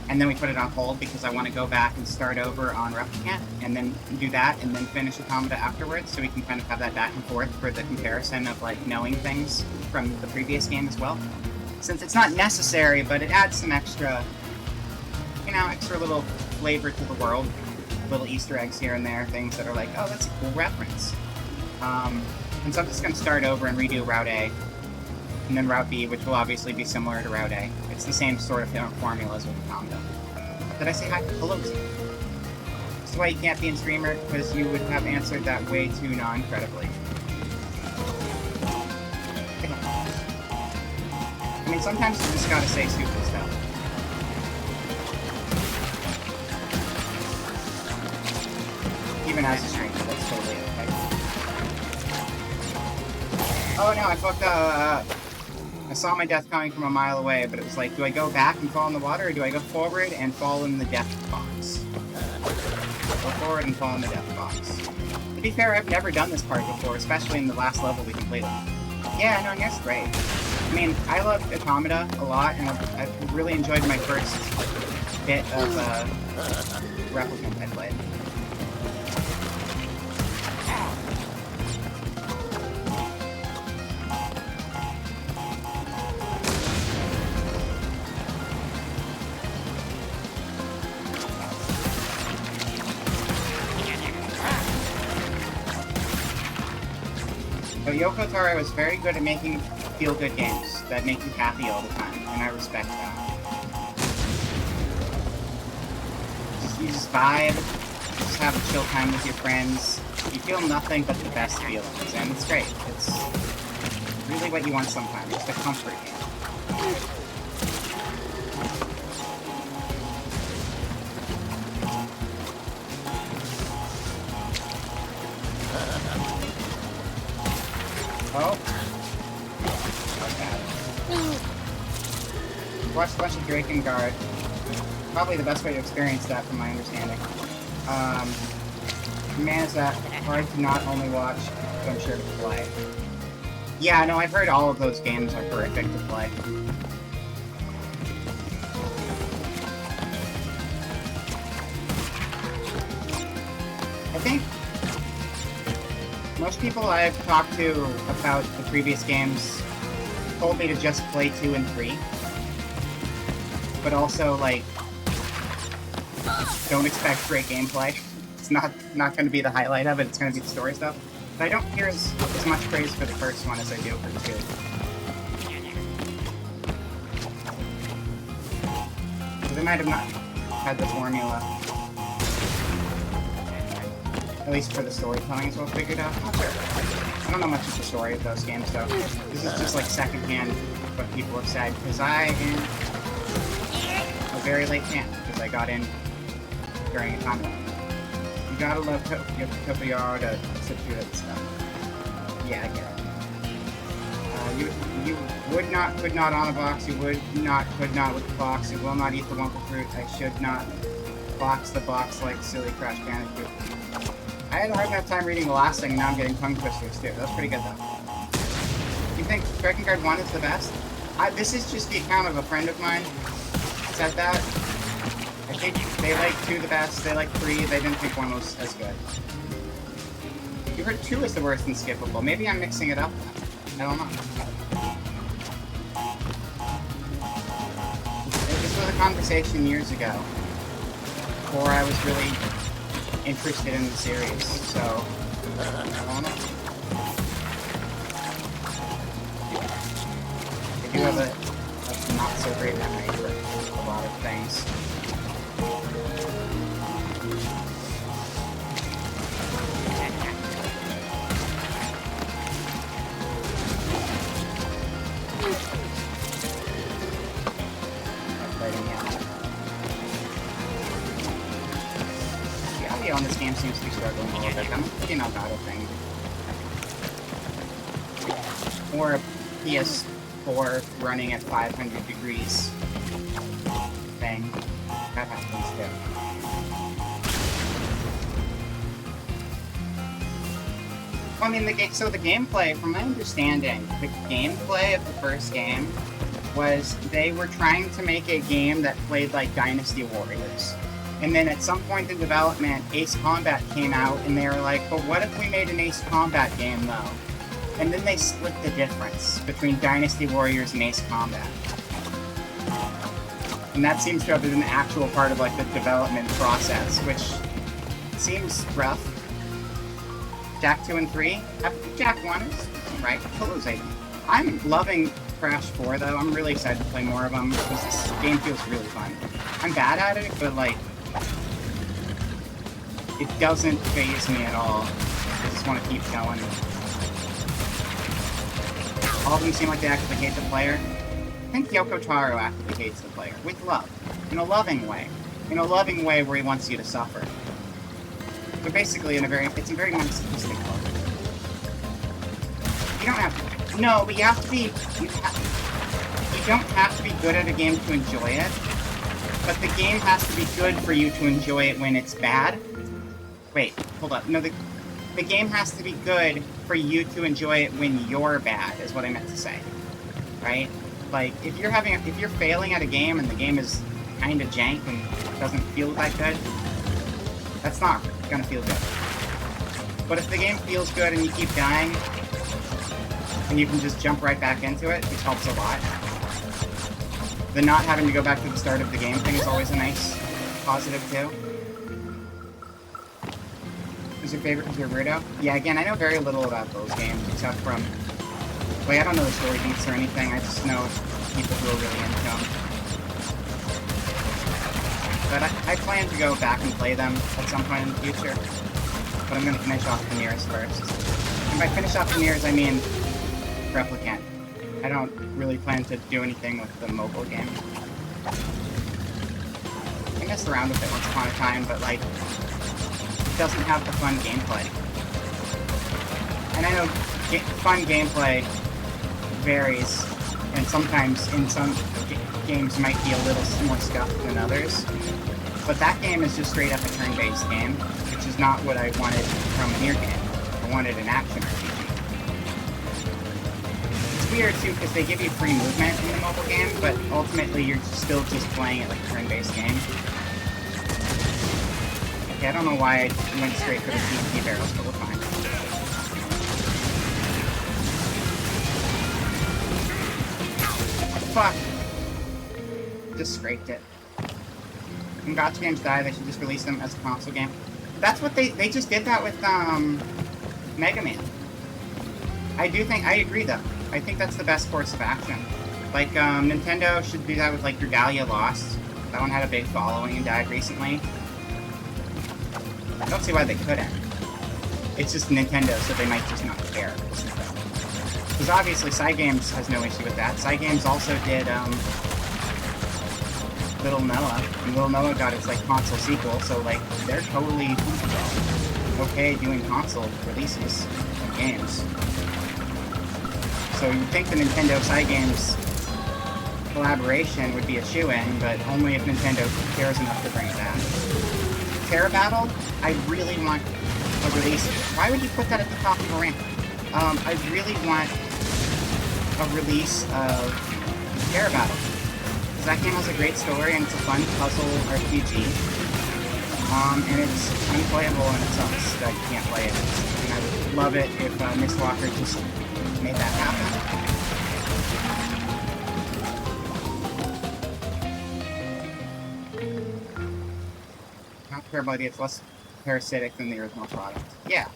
And then we put it on hold because I want to go back and start over on Replicant, and then do that, and then finish Automata afterwards, so we can kind of have that back and forth for the comparison of, like, knowing things from the previous game as well. Since it's not necessary, but it adds some extra, extra little flavor to the world. Little Easter eggs here and there, things that are like, oh, that's a cool reference. And so I'm just going to start over and redo Route A, and then Route B, which will obviously be similar to Route A. It's the same sort of formulas with Automata. Did I say hi? Hello. That's why you can't be in streamer, because you would have answered that way too non-credibly. I mean, sometimes you just gotta say stupid stuff. Even as a streamer, that's totally okay. Oh no, I fucked up. I saw my death coming from a mile away, but it was like, do I go back and fall in the water, or do I go forward and fall in the death box? Go forward and fall in the death box. To be fair, I've never done this part before, especially in the last level we completed. Yeah, no, Nier's great. I mean, I love Automata a lot, and I've really enjoyed my first bit of Replicant I played. But Yoko Taro is very good at making feel-good games that make you happy all the time, and I respect that. You just vibe, just have a chill time with your friends. You feel nothing but the best feelings, and it's great. It's really what you want sometimes. It's the comfort game. Oh. Watched a bunch of Drakengard. Probably the best way to experience that, from my understanding. Man, is that hard to not only watch, but I'm sure to play. Yeah, no, I've heard all of those games are horrific to play. I think most people I've talked to about the previous games told me to just play 2 and 3. But also, like, don't expect great gameplay. It's not going to be the highlight of it, it's going to be the story stuff. But I don't hear as much praise for the first one as I do for 2. So they might have not had the formula, at least for the storytelling, as well figured out. Not sure. I don't know much of the story of those games, though. This is just like secondhand what people have said, because I am a very late fan, because I got in during a time limit. You gotta love Tokyo to sit through that stuff. Yeah, I get it. You would not, could not on a box, you would not, could not with the box, you will not eat the Wumpa fruit, I should not box the box like silly Crash Bandicoot. I had a hard enough time reading the last thing, and now I'm getting tongue twisters too. That's pretty good though. You think Drakengard 1 is the best? This is just the account of a friend of mine said that. I think they like 2 the best, they like 3, they didn't think 1 was as good. You heard 2 is the worst and skippable. Maybe I'm mixing it up. I don't know. This was a conversation years ago, before I was really interested in the series, so I don't know. I do have a not so great memory for a lot of things. The audio on this game seems to be struggling a little bit. I'm thinking about a thing. Or a PS4 running at 500 degrees thing. That happens too. Well, I mean, the gameplay, from my understanding, the gameplay of the first game was they were trying to make a game that played like Dynasty Warriors. And then at some point in development, Ace Combat came out, and they were like, but what if we made an Ace Combat game, though? And then they split the difference between Dynasty Warriors and Ace Combat. And that seems to have been an actual part of like the development process, which seems rough. Jak 2 and 3? Jak 1 is right. I'm loving Crash 4, though. I'm really excited to play more of them, because this game feels really fun. I'm bad at it, but like, it doesn't faze me at all. I just want to keep going. All of them seem like they actively hate the player. I think Yoko Taro actively hates the player, with love. In a loving way. In a loving way where he wants you to suffer. But basically, it's a very masochistic love. You don't have to... No, but you have to be... You don't have to be good at a game to enjoy it. But the game has to be good for you to enjoy it when it's bad. Wait, hold up. No, the game has to be good for you to enjoy it when you're bad, is what I meant to say. Right? Like, if you're failing at a game and the game is kind of jank and doesn't feel that good, that's not gonna feel good. But if the game feels good and you keep dying, and you can just jump right back into it, which helps a lot. The not having to go back to the start of the game thing is always a nice positive too. Who's your favorite? Who's your weirdo? Yeah, again, I know very little about those games, except from... Like, I don't know the story beats or anything, I just know people who are really into them. But I plan to go back and play them at some point in the future. But I'm gonna finish off the Mirrors first. And by finish off the Mirrors, I mean Replicant. I don't really plan to do anything with the mobile game. I messed around with it once upon a time, but like, it doesn't have the fun gameplay. And I know fun gameplay varies, and sometimes in some games might be a little more scuffed than others. But that game is just straight up a turn-based game, which is not what I wanted from a Nier game. I wanted an action RPG. It's weird too, because they give you free movement in the mobile game, but ultimately you're still just playing it like a turn-based game. Okay, I don't know why I went straight for the TNT barrels, but we're fine. Fuck! Just scraped it. When Gotcha games die, they should just release them as a console game. That's what they just did that with, Mega Man. I agree though. I think that's the best course of action. Like, Nintendo should do that with, like, Regalia Lost. That one had a big following and died recently. I don't see why they couldn't. It's just Nintendo, so they might just not care. Because obviously, Cygames has no issue with that. Cygames also did, Little Noah, and Little Noah got its, like, console sequel, so, like, they're totally okay doing console releases of games. So you'd think the Nintendo Cygames collaboration would be a shoo-in, but only if Nintendo cares enough to bring it back. Terra Battle, I really want a release. Why would you put that at the top of a ramp? I really want a release of Terra Battle. Because that game has a great story, and it's a fun puzzle RPG. And it's unplayable, and it sucks that you can't play it. And I would love it if Miss Walker just made that happen. I don't care about it, it's less parasitic than the original product. Yeah.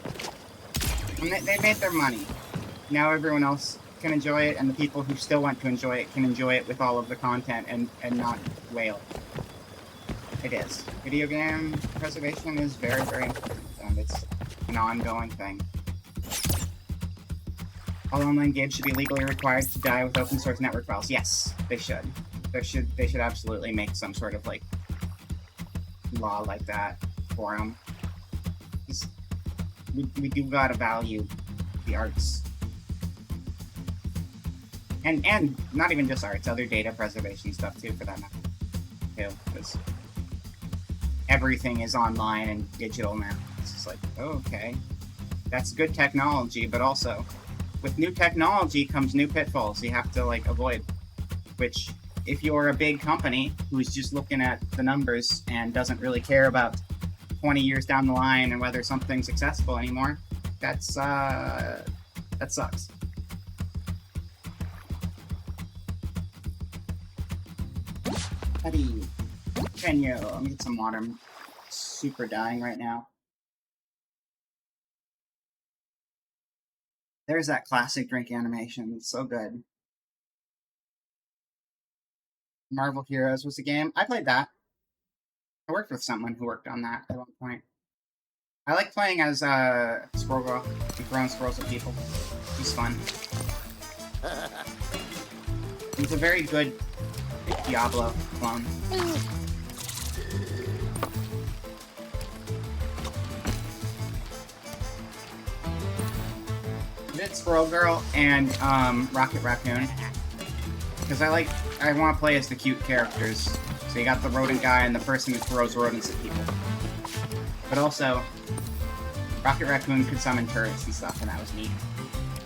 And they made their money. Now everyone else can enjoy it, and the people who still want to enjoy it can enjoy it with all of the content and not wail. It is. Video game preservation is very, very important, and it's an ongoing thing. All online games should be legally required to die with open source network files. Yes, they should. They should absolutely make some sort of, like, law like that for them. We do gotta value the arts. And not even just arts, other data preservation stuff too, for that matter. Too, because everything is online and digital now. It's just like, oh, okay. That's good technology, but also, with new technology comes new pitfalls you have to, like, avoid. Which, if you're a big company who's just looking at the numbers and doesn't really care about 20 years down the line and whether something's accessible anymore, that sucks. Buddy, can you? Let me get some water. I'm super dying right now. There's that classic drink animation. It's so good. Marvel Heroes was a game. I played that. I worked with someone who worked on that at one point. I like playing as Squirrel Girl and throwing squirrels at people. It's fun. It's a very good Diablo clone. I did Squirrel Girl and Rocket Raccoon. Because I want to play as the cute characters. So you got the rodent guy and the person who throws rodents at people. But also, Rocket Raccoon could summon turrets and stuff, and that was neat.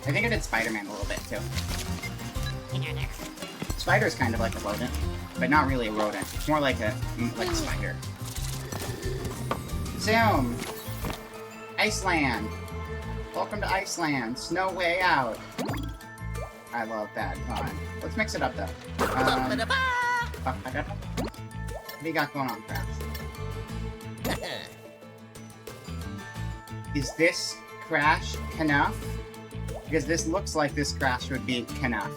I think I did Spider-Man a little bit, too. Spider's kind of like a rodent, but not really a rodent. It's more like a spider. Zoom! Iceland! Welcome to Iceland! Snow Way Out! I love that. Hold on. Let's mix it up, though. What do you got going on, Craft? Is this crash Knuff? Because this looks like this crash would be Knuff.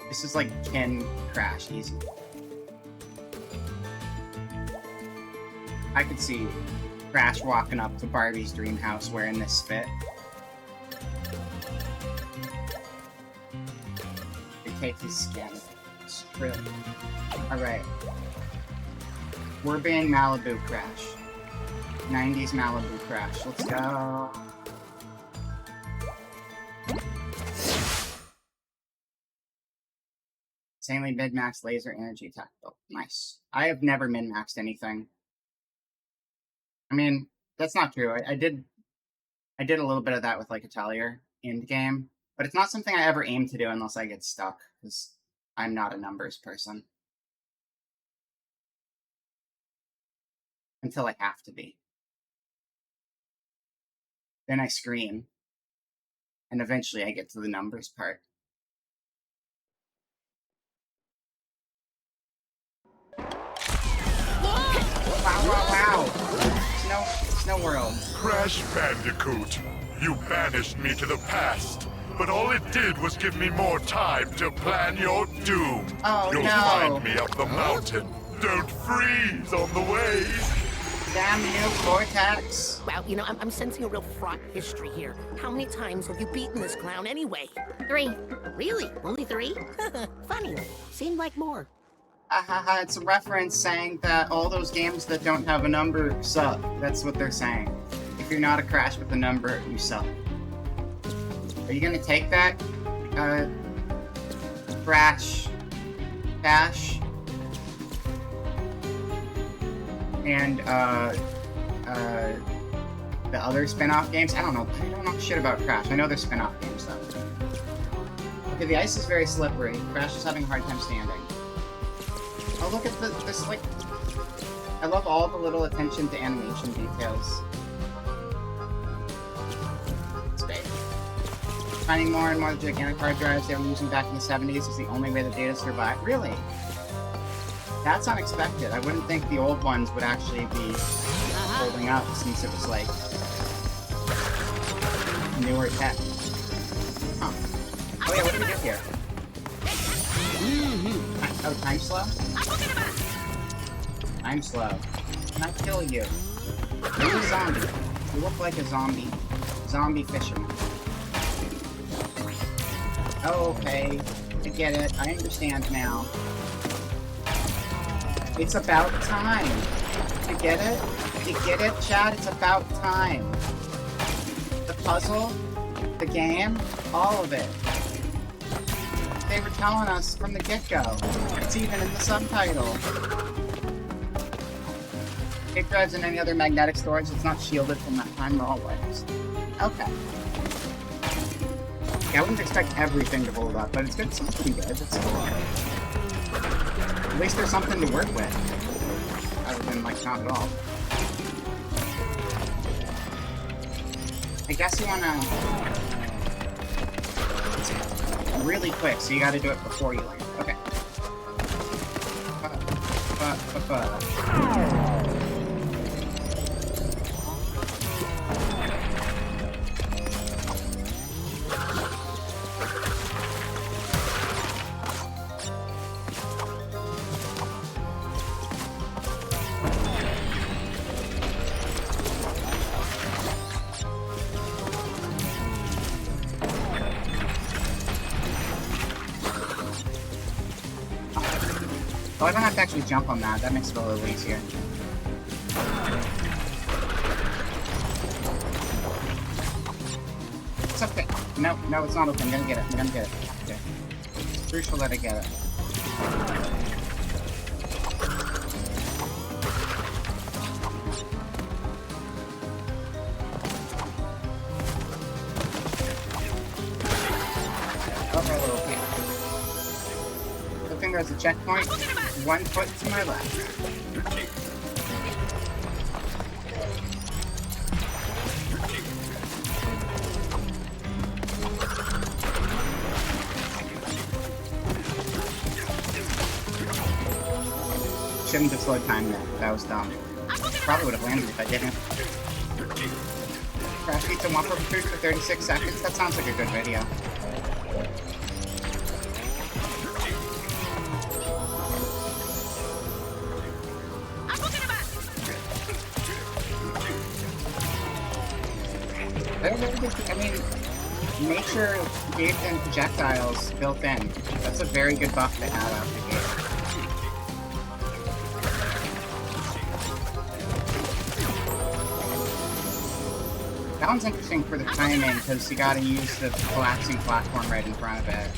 This is like Ken crash, easy. I could see Crash walking up to Barbie's dream house wearing this fit. They take his skin. It's really... Alright. We're being Malibu Crash. 90s Malibu Crash. Let's go. Insanely min-max laser energy tactical. Nice. I have never min-maxed anything. I mean, that's not true. I did a little bit of that with like Atelier in the game, but it's not something I ever aim to do unless I get stuck, because I'm not a numbers person. Until I have to be. Then I scream. And eventually I get to the numbers part. Wow. Snow World. Crash Bandicoot, you banished me to the past, but all it did was give me more time to plan your doom. Oh, You'll no. find me up the mountain. Don't freeze on the way. Damn you, Cortex. Well, you know, I'm sensing a real fraught history here. How many times have you beaten this clown anyway? 3. Really? Only 3? Funny. Seemed like more. It's a reference saying that all those games that don't have a number suck. That's what they're saying. If you're not a Crash with a number, you suck. Are you gonna take that? Crash. And, the other spin-off games? I don't know shit about Crash. I know there's spin-off games, though. Okay, the ice is very slippery. Crash is having a hard time standing. Oh, look at this, like... I love all the little attention to animation details. It's great. Finding more and more gigantic hard drives they were using back in the 70s is the only way the data survived. Really? That's unexpected. I wouldn't think the old ones would actually be holding up since it was, like, newer tech. Huh. Oh yeah, what do we do here? Oh, time slow? I'm slow. Can I kill you? You're a zombie. You look like a zombie. Zombie fisherman. Okay. I get it. I understand now. It's about time. You get it? You get it, Chad? It's about time. The puzzle, the game, all of it. They were telling us from the get-go. It's even in the subtitle. Tape drives and any other magnetic storage that's not shielded from that time always. Okay. Yeah, I wouldn't expect everything to hold up, but it's good. Something good. It's cool. At least there's something to work with. Other than, like, not at all. I guess you wanna... really quick, so you gotta do it before you land. Okay. Oh, I don't have to actually jump on that. That makes it a little easier. It's okay. No, it's not open. I'm gonna get it. Okay. It's crucial that I get it. Okay, a little bit. Good thing there's a checkpoint. 1 foot to my left. Shouldn't have slowed time there. That was dumb. Probably would have landed if I didn't. Crash eats a Whopper food for 36 seconds. That sounds like a good video. I mean, nature gave them projectiles built in. That's a very good buff to add out the gate. That one's interesting for the timing, because you gotta use the collapsing platform right in front of it.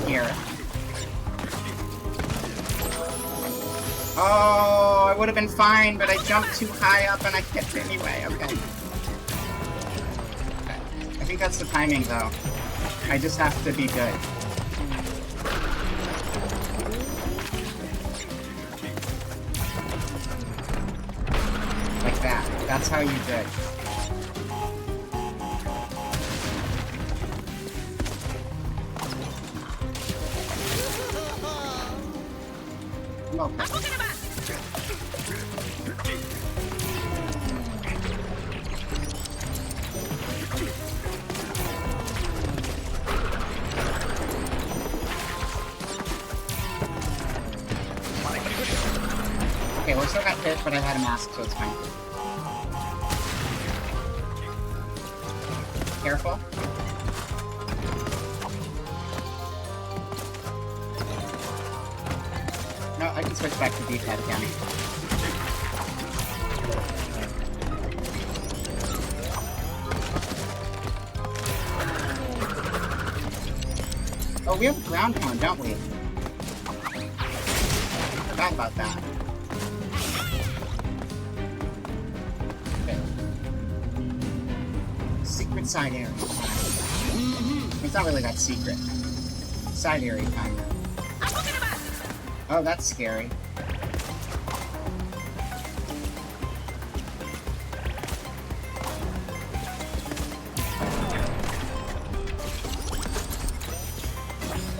Here. Oh, I would have been fine, but I jumped too high up and I hit anyway. Okay. I think that's the timing, though. I just have to be good. Like that. That's how you do it. Okay. Okay, well, still got hit, but I had a mask, so it's fine. Careful. No, I can switch back to D-pad again. Oh, we have a ground pound, don't we? Forgot about that. Okay. Secret side area time. It's not really that secret. Side area time. Oh, that's scary.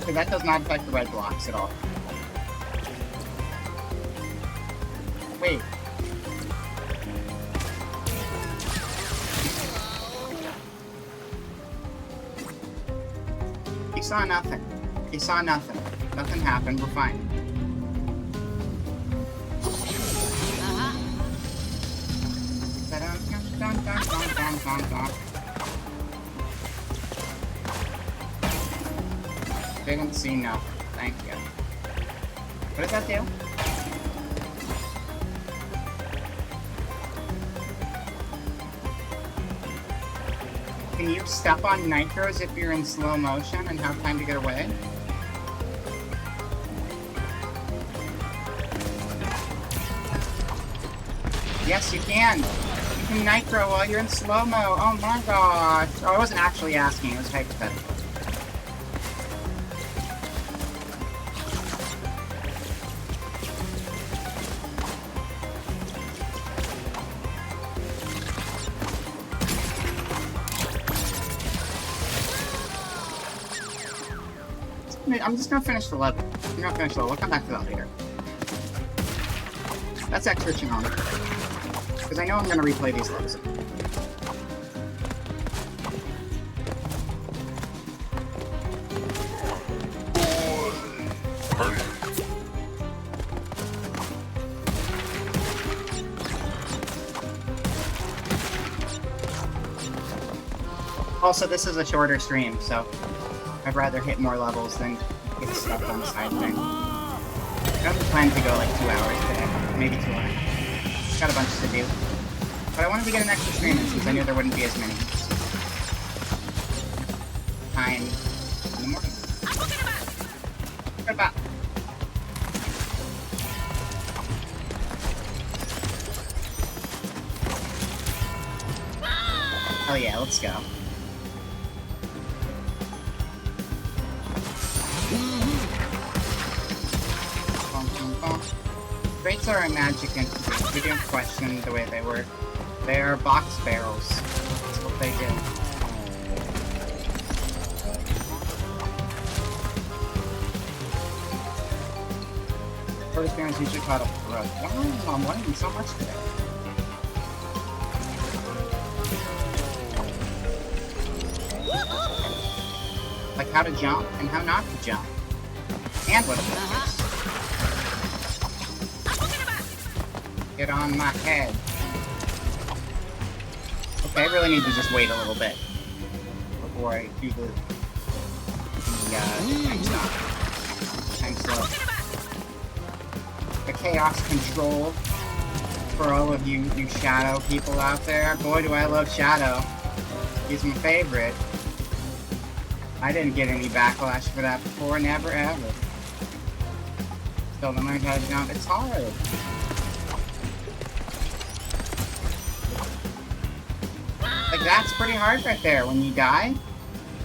Okay, that does not affect the red blocks at all. Wait. He saw nothing. He saw nothing. Nothing happened. We're fine. Didn't see nothing. Thank you. What does that do? Can you step on nitros if you're in slow motion and have time to get away? Yes, you can. You can nitro while you're in slow-mo. Oh my gosh. Oh, I wasn't actually asking. It was hypothetical. I'm just gonna finish the level. I'm gonna finish the level. We'll come back to that later. That's extra challenge. Because I know I'm gonna replay these levels. Also, this is a shorter stream, so I'd rather hit more levels than get stuck on the side thing. I don't plan to go like 2 hours today, maybe 2 hours. Got a bunch to do. But I wanted to get an extra stream in since I knew there wouldn't be as many time in the morning. Goodbye. Oh yeah, let's go. Crates are a magic entity. We didn't question the way they work. They are box barrels. That's what they do. Short experience usually caught up with growth. Wow, I'm learning so much today. Like how to jump and how not to jump. And what a Get on my head. Okay, I really need to just wait a little bit before I do the time slip. The chaos control for all of you Shadow people out there. Boy, do I love Shadow. He's my favorite. I didn't get any backlash for that before, never ever. Still don't learn how to jump. It's hard. Like, that's pretty hard right there. When you die,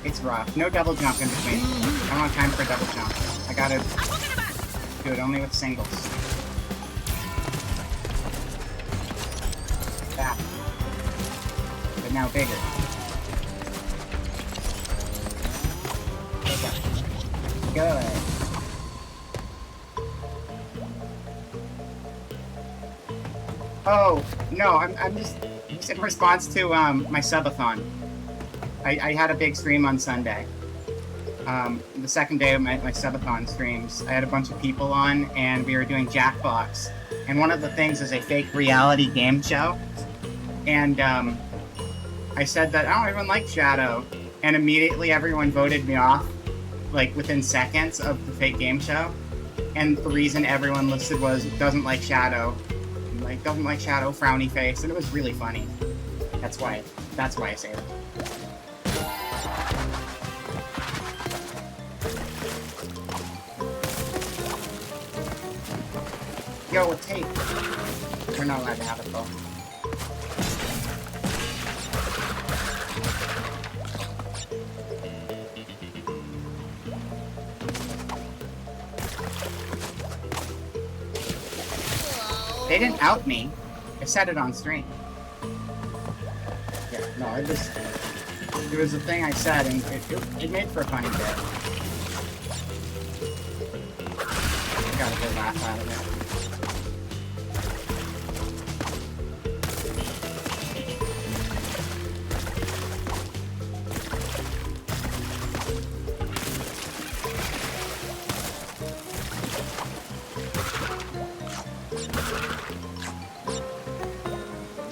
it's rough. No double jump in between. I don't have time for a double jump. I gotta do it only with singles. Like that. But now bigger. Okay. Good. Oh, no, I'm just in response to my subathon. I had a big stream on Sunday. The second day of my subathon streams, I had a bunch of people on, and we were doing Jackbox. And one of the things is a fake reality game show. And I said that I don't even like Shadow. And immediately everyone voted me off, like within seconds of the fake game show. And the reason everyone listed was doesn't like Shadow. Like, doesn't like Shadow, frowny face. And it was really funny. That's why I say it. Yo, a tape. We're not allowed to have it though. They didn't out me. I said it on stream. Yeah, no, it was a thing I said, and it made for a funny bit. I got a good laugh out of it.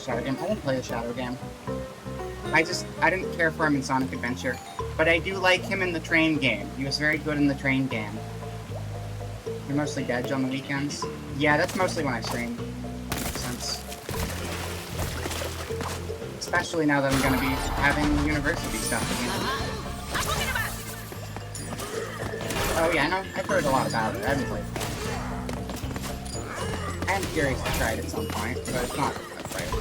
Shadow game. I didn't play the Shadow game. I didn't care for him in Sonic Adventure. But I do like him in the train game. He was very good in the train game. You're mostly Dedge on the weekends? Yeah, that's mostly when I stream. Makes sense. Especially now that I'm gonna be having university stuff again. Oh yeah, I know. I've heard a lot about it. I haven't played it. I am curious to try it at some point, but it's not right.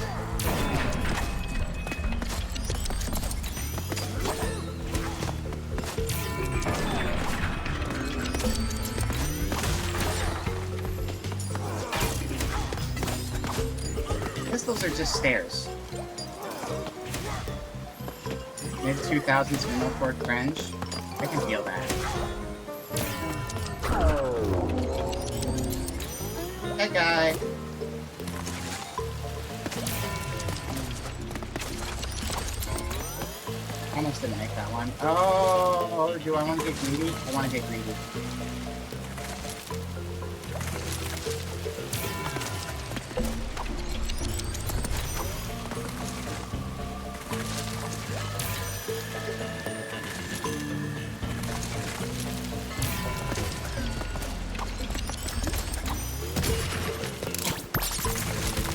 Pistols are just stairs. Mid-2000s Millport cringe. I can feel that. Hey, guy. Almost didn't make that one. Oh, do I want to get greedy? I want to get greedy.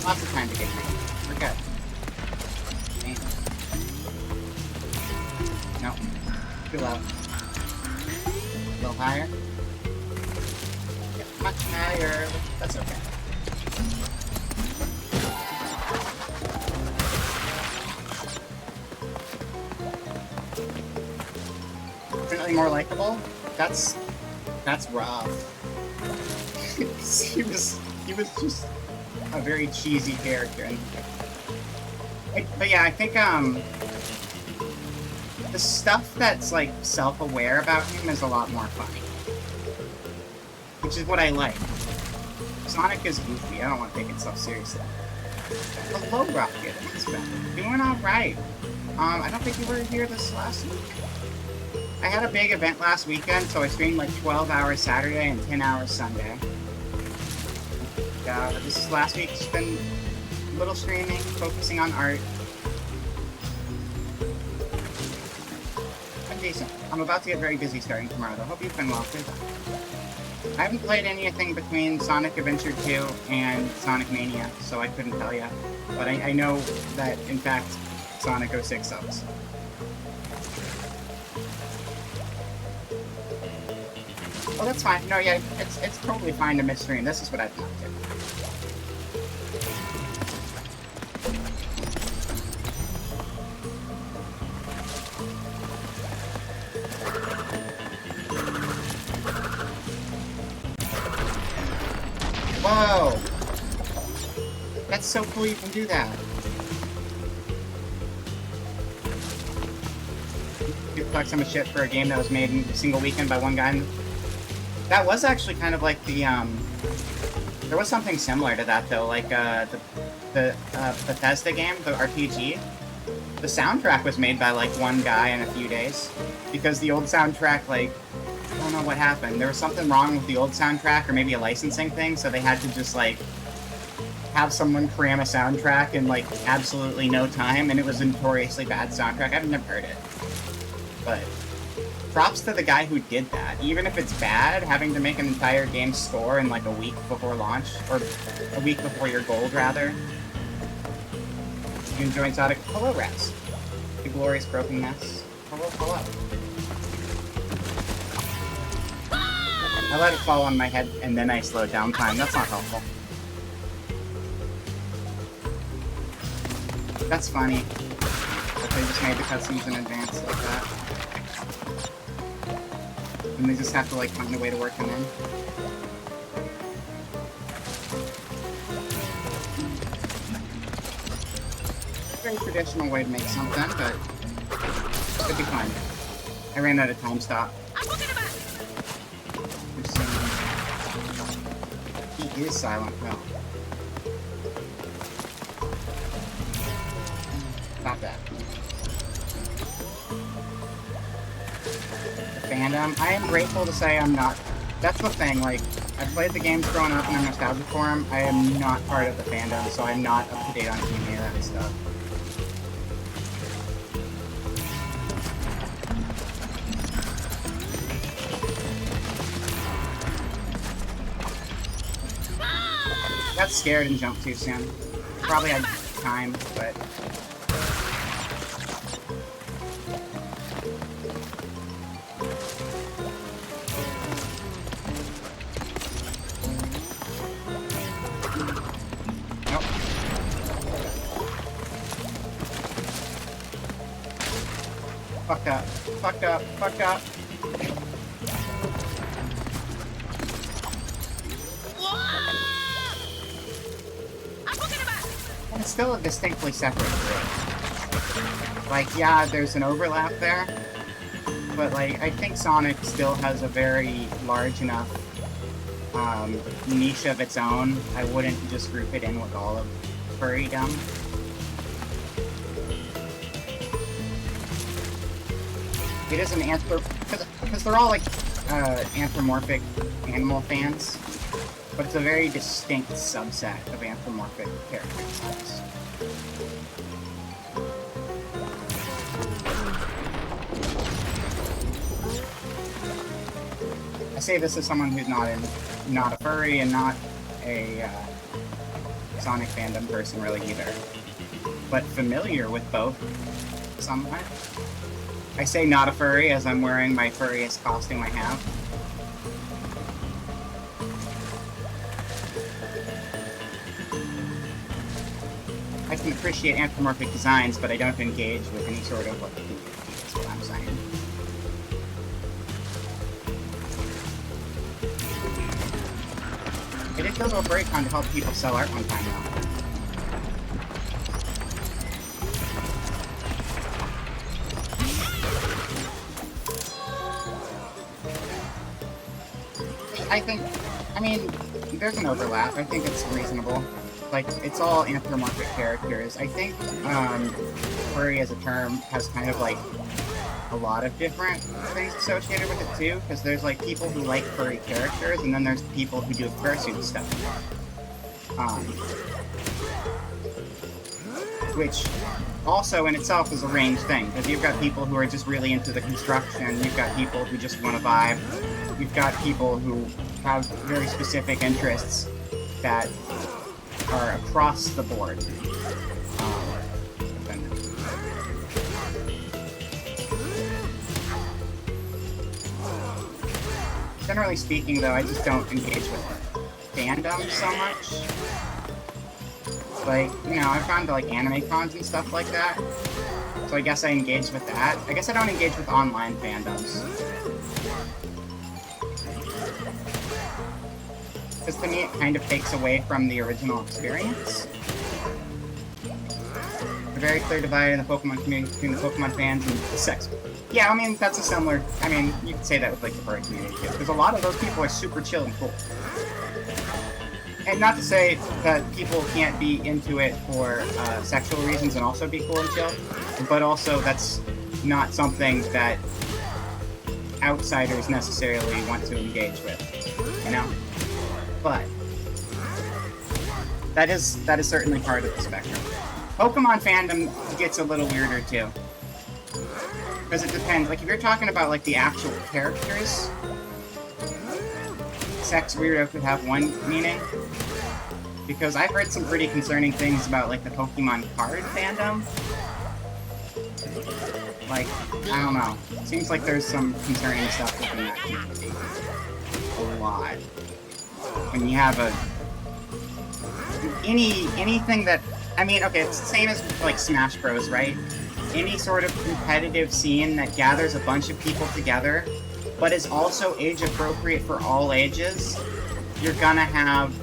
Lots of time to get greedy. We're good. No. Too low. A little higher. Yeah, much higher. That's okay. Definitely more likable. That's rough. he was just a very cheesy character. But yeah, I think the stuff that's like self-aware about him is a lot more funny, which is what I like. Sonic is goofy. I don't want to take itself seriously. Hello, Rocket. Thanks, Ben. Doing alright. I don't think you were here this last week. I had a big event last weekend, so I streamed like 12 hours Saturday and 10 hours Sunday. This is last week. It's been a little streaming, focusing on art. I'm decent. I'm about to get very busy starting tomorrow, though. Hope you've been well, too. I haven't played anything between Sonic Adventure 2 and Sonic Mania, so I couldn't tell you. But I know that, in fact, Sonic 06 sucks. Oh, that's fine. No, yeah, it's totally fine to miss-stream. This is what I've been up to. Whoa! That's so cool you can do that. You collect so much shit for a game that was made in a single weekend by one guy. That was actually kind of like the, there was something similar to that, though, like, the Bethesda game, the RPG. The soundtrack was made by, like, one guy in a few days. Because the old soundtrack, like, I don't know what happened. There was something wrong with the old soundtrack, or maybe a licensing thing, so they had to just, like, have someone cram a soundtrack in, like, absolutely no time, and it was a notoriously bad soundtrack. I've never heard it. But props to the guy who did that. Even if it's bad, having to make an entire game score in, like, a week before launch, or a week before your gold, rather. You enjoying Sonic? Hello, Raz. The glorious broken mess. Hello, hello. I let it fall on my head, and then I slowed down time. That's not helpful. That's funny. But they just made the cutscenes in advance like that. And they just have to, like, find a way to work them in. Very traditional way to make something, but it'd be fun. I ran out of time stop. He is Silent Hill. Stop that. The fandom. I am grateful to say I'm not. That's the thing, like, I played the games growing up and I'm nostalgic for them. I am not part of the fandom, so I'm not up to date on any of that stuff. Got scared and jumped too soon. Probably had time, but... Nope. Fucked up. Fucked up. Fucked up. It's still a distinctly separate group. Like, yeah, there's an overlap there, but, like, I think Sonic still has a very large enough niche of its own. I wouldn't just group it in with all of furrydom. It is an because they're all, like, anthropomorphic animal fans. But it's a very distinct subset of anthropomorphic characteristics. I say this as someone who's not a furry and not a Sonic fandom person really either, but familiar with both somewhat. I say not a furry as I'm wearing my furriest costume I have. I can appreciate anthropomorphic designs, but I don't engage with any sort of, like, community, is what I'm saying. I did go to a BrayCon to help people sell art one time, though. I mean, there's an overlap. I think it's reasonable. Like, it's all anthropomorphic characters. I think, furry as a term has kind of, like, a lot of different things associated with it, too, because there's, like, people who like furry characters, and then there's people who do fursuit stuff. Which also in itself is a range thing, because you've got people who are just really into the construction, you've got people who just want to vibe, you've got people who have very specific interests that are across the board. Generally speaking, though, I just don't engage with fandom so much. Like, you know, I've gone to, like, anime cons and stuff like that, so I guess I engage with that. I guess I don't engage with online fandoms. Because to me, it kind of takes away from the original experience. A very clear divide in the Pokemon community between the Pokemon fans and the sex. Yeah, I mean, that's a similar... I mean, you could say that with, like, the furry community, too. Because a lot of those people are super chill and cool. And not to say that people can't be into it for sexual reasons and also be cool and chill, but also that's not something that outsiders necessarily want to engage with, you know? But that is certainly part of the spectrum. Pokemon fandom gets a little weirder too. Because it depends. Like, if you're talking about, like, the actual characters, sex weirdo could have one meaning. Because I've heard some pretty concerning things about, like, the Pokemon card fandom. Like, I don't know. Seems like there's some concerning stuff within that community. A lot. When you have anything that... I mean, okay, it's the same as, like, Smash Bros, right? Any sort of competitive scene that gathers a bunch of people together, but is also age-appropriate for all ages, you're gonna have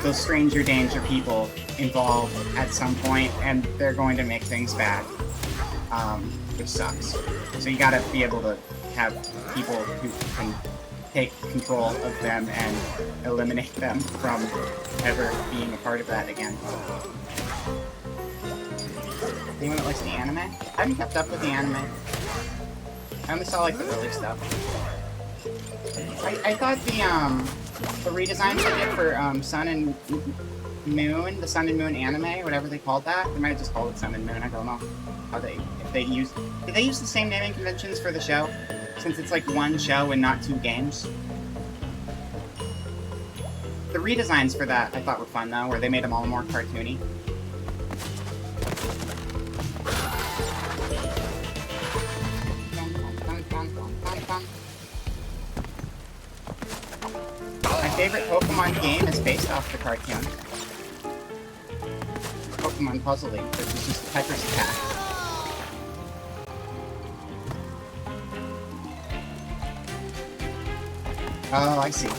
those stranger danger people involved at some point, and they're going to make things bad, which sucks. So you gotta be able to have people who can take control of them and eliminate them from ever being a part of that again. Anyone that likes the anime? I haven't kept up with the anime. I only saw, like, the early stuff. I thought the redesigns they did for Sun and Moon, the Sun and Moon anime, whatever they called that, they might have just called it Sun and Moon, I don't know how did they use the same naming conventions for the show, since it's like one show and not two games? The redesigns for that I thought were fun though, where they made them all more cartoony. My favorite Pokemon game is based off the cartoon. Pokemon Puzzle League, which is just Tetris Attack. Oh, I see.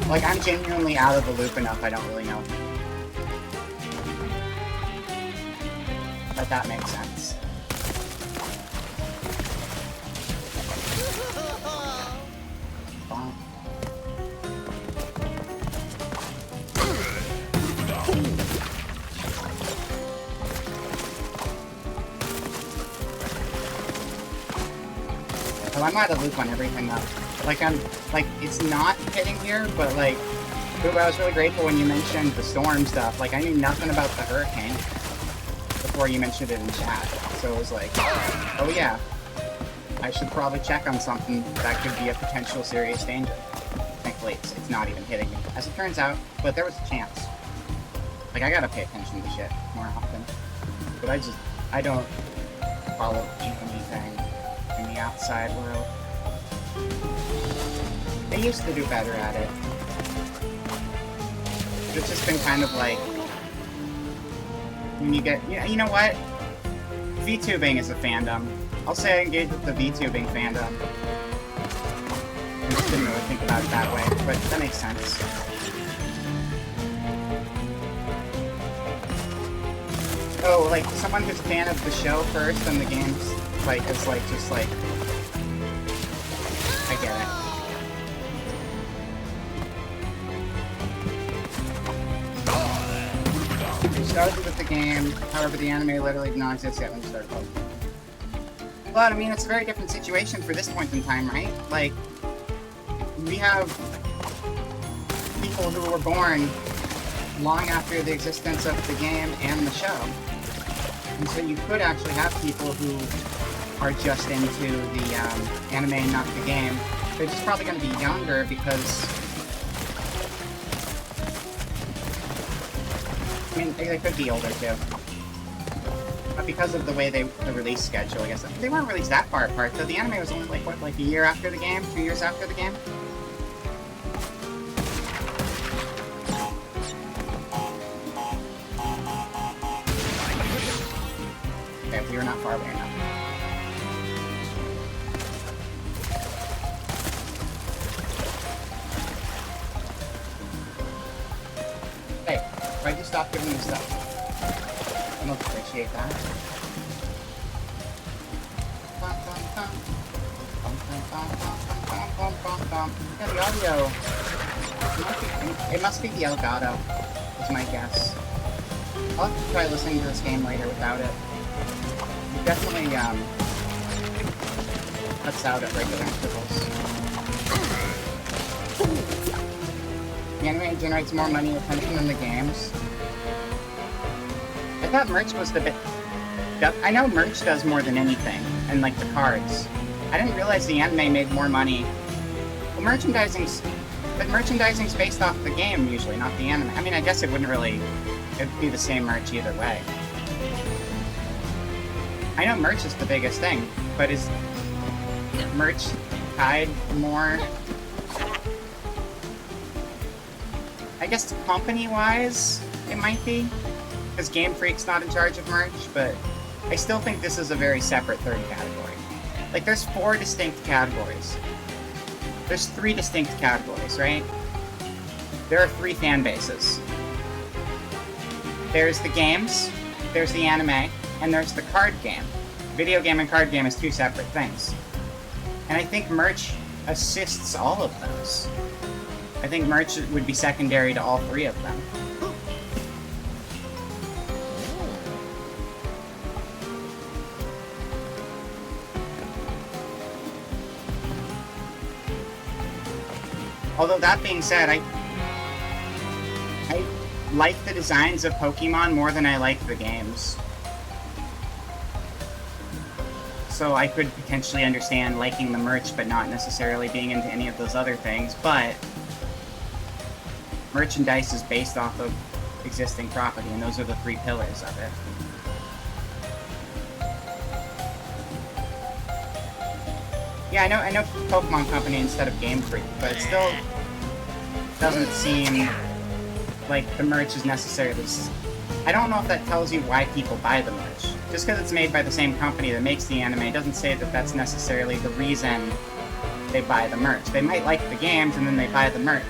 Like, I'm genuinely out of the loop enough, I don't really know. But that makes sense. Well, I'm out of the loop on everything though. Like, it's not hitting here, but like, Boob, I was really grateful when you mentioned the storm stuff. Like, I knew nothing about the hurricane before you mentioned it in chat. So it was like, oh yeah, I should probably check on something that could be a potential serious danger. Thankfully, it's not even hitting me, as it turns out, but there was a chance. Like, I gotta pay attention to shit more often. But I don't follow anything in the outside world. They used to do better at it. It's just been kind of like, when you get, you know what? VTubing is a fandom. I'll say I engage with the VTubing fandom. I just didn't really think about it that way, but that makes sense. Oh, like, someone who's a fan of the show first and the games, like, is like, just like, I get it. started with the game, however the anime literally did not exist yet when you started playing. But, I mean, it's a very different situation for this point in time, right? Like, we have people who were born long after the existence of the game and the show. And so you could actually have people who are just into the anime and not the game. They're just probably going to be younger because... I mean, they could be older too. But because of the way the release schedule, I guess. They weren't released that far apart, though. The anime was only like, what, like a year after the game? 2 years after the game? Okay, we were not far away enough. Hey, why'd you stop giving me stuff? I don't appreciate that. Yeah, the audio. It must be the Elgato, is my guess. I'll have to try listening to this game later without it. It definitely, cuts out at regular intervals. The anime generates more money and attention than the games. I thought merch was the bit... I know merch does more than anything, and like the cards. I didn't realize the anime made more money. Well, merchandising's based off the game usually, not the anime. I mean, I guess it wouldn't really... It'd be the same merch either way. I know merch is the biggest thing, but is merch tied more... I guess company-wise, it might be. Because Game Freak's not in charge of merch, but I still think this is a very separate third category. Like, there's 4 distinct categories. There's 3 distinct categories, right? There are 3 fan bases. There's the games, there's the anime, and there's the card game. Video game and card game is 2 separate things. And I think merch assists all of those. I think merch would be secondary to all 3 of them. Although that being said, I like the designs of Pokemon more than I like the games. So I could potentially understand liking the merch but not necessarily being into any of those other things, but merchandise is based off of existing property, and those are the 3 pillars of it. Yeah, I know Pokemon Company instead of Game Freak, but it still doesn't seem like the merch is necessarily... I don't know if that tells you why people buy the merch. Just because it's made by the same company that makes the anime doesn't say that that's necessarily the reason they buy the merch. They might like the games and then they buy the merch.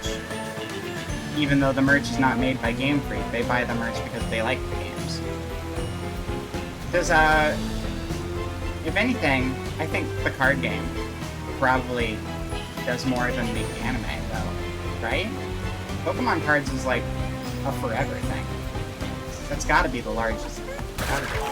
Even though the merch is not made by Game Freak, they buy the merch because they like the games. Does, if anything, I think the card game probably does more than the anime, though, right? Pokemon cards is like a forever thing. That's gotta be the largest category.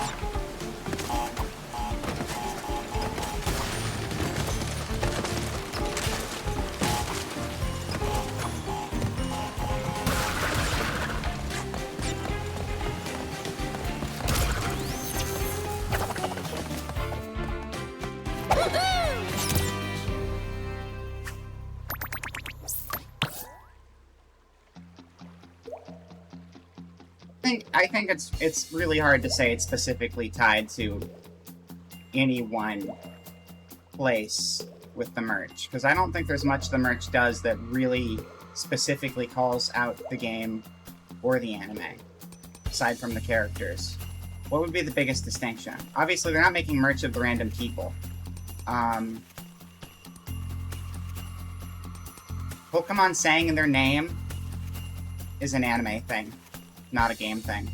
I think it's really hard to say it's specifically tied to any one place with the merch, because I don't think there's much the merch does that really specifically calls out the game or the anime, aside from the characters. What would be the biggest distinction? Obviously, they're not making merch of the random people. Pokemon saying in their name is an anime thing, not a game thing.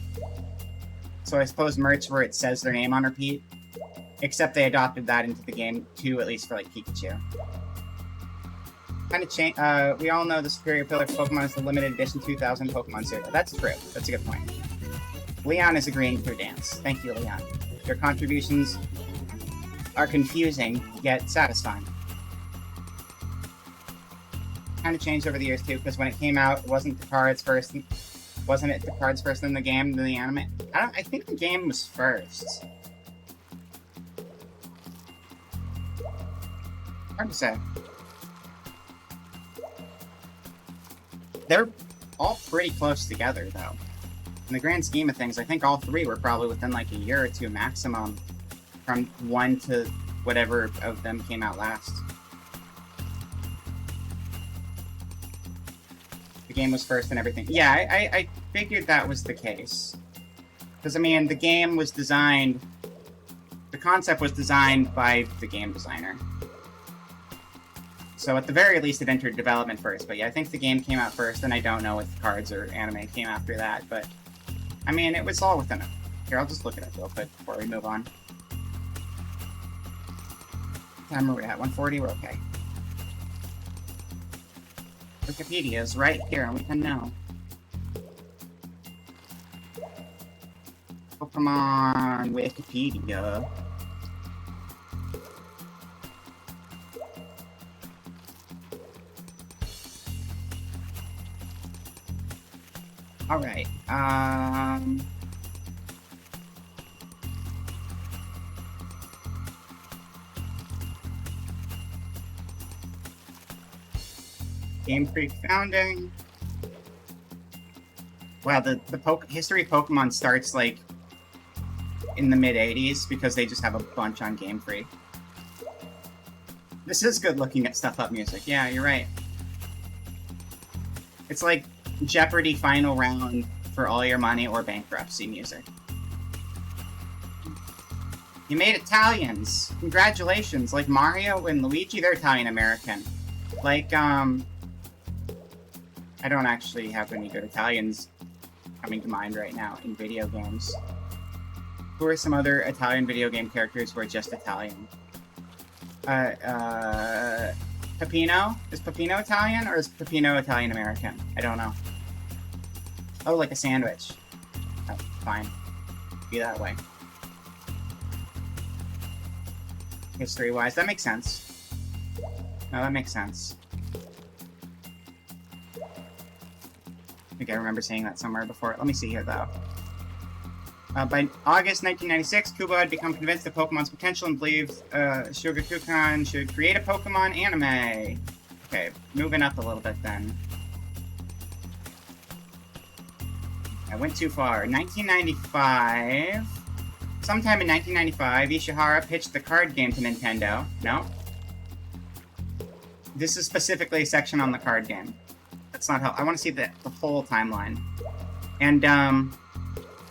So I suppose merch where it says their name on repeat, except they adopted that into the game too, at least for like Pikachu. Kind of change. We all know the superior pillar for Pokemon is the limited edition 2000 Pokemon Zero. That's true. That's a good point. Leon is agreeing to a dance. Thank you, Leon. Your contributions are confusing, yet satisfying. Kind of changed over the years, too, because when it came out, it wasn't the cards first. Wasn't it the cards first in the game, then the anime? I think the game was first. Hard to say. They're all pretty close together, though. In the grand scheme of things, I think all three were probably within like a year or two maximum from one to whatever of them came out last. The game was first and everything. Yeah, I figured that was the case. Because, I mean, the game was designed... The concept was designed by the game designer. So at the very least, it entered development first. But yeah, I think the game came out first, and I don't know if cards or anime came after that. But, I mean, it was all within it. Here, I'll just look it up real quick before we move on. What time are we at? 140? We're okay. Wikipedia is right here, and we can know. Pokemon Wikipedia. Alright, Game Freak founding. Wow, the history of Pokemon starts, like, in the mid-'80s, because they just have a bunch on Game Freak. This is good looking at Stuff Up music. Yeah, you're right. It's like Jeopardy final round for all your money or bankruptcy music. You made Italians! Congratulations! Like Mario and Luigi, they're Italian-American. Like, I don't actually have any good Italians coming to mind right now in video games. Who are some other Italian video game characters who are just Italian? Peppino? Is Peppino Italian, or is Peppino Italian-American? I don't know. Oh, like a sandwich. Oh, fine. Be that way. History-wise, that makes sense. No, that makes sense. I think I remember saying that somewhere before. Let me see here, though. By August 1996, Kubo had become convinced of Pokemon's potential and believed Shogakukan should create a Pokemon anime. Okay, moving up a little bit then. I went too far. 1995. Sometime in 1995, Ishihara pitched the card game to Nintendo. No. This is specifically a section on the card game. That's not how... I want to see the whole timeline. And,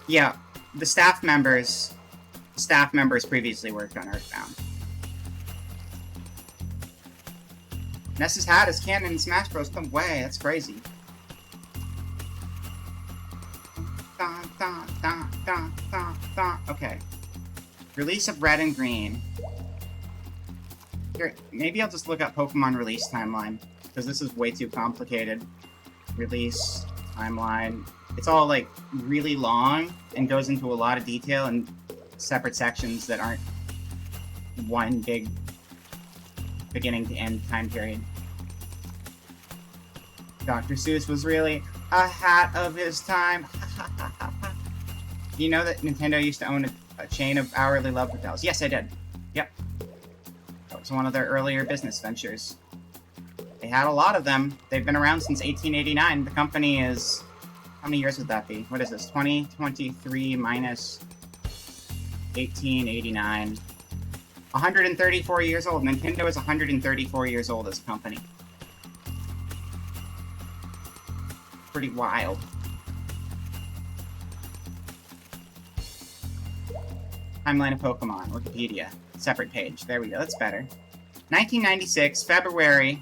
yeah. The staff members previously worked on Earthbound. Ness's hat is canon in Smash Bros. Come way, that's crazy. Okay. Release of Red and Green. Here, maybe I'll just look up Pokemon release timeline, because this is way too complicated. Release timeline. It's all, like, really long and goes into a lot of detail and separate sections that aren't one big beginning to end time period. Dr. Seuss was really a hat of his time. You know that Nintendo used to own a chain of hourly love hotels? Yes, I did. Yep. That was one of their earlier business ventures. They had a lot of them. They've been around since 1889. The company is... How many years would that be? What is this? 2023 minus 1889. 134 years old. Nintendo is 134 years old as a company. Pretty wild. Timeline of Pokemon. Wikipedia. Separate page. There we go. That's better. 1996, February.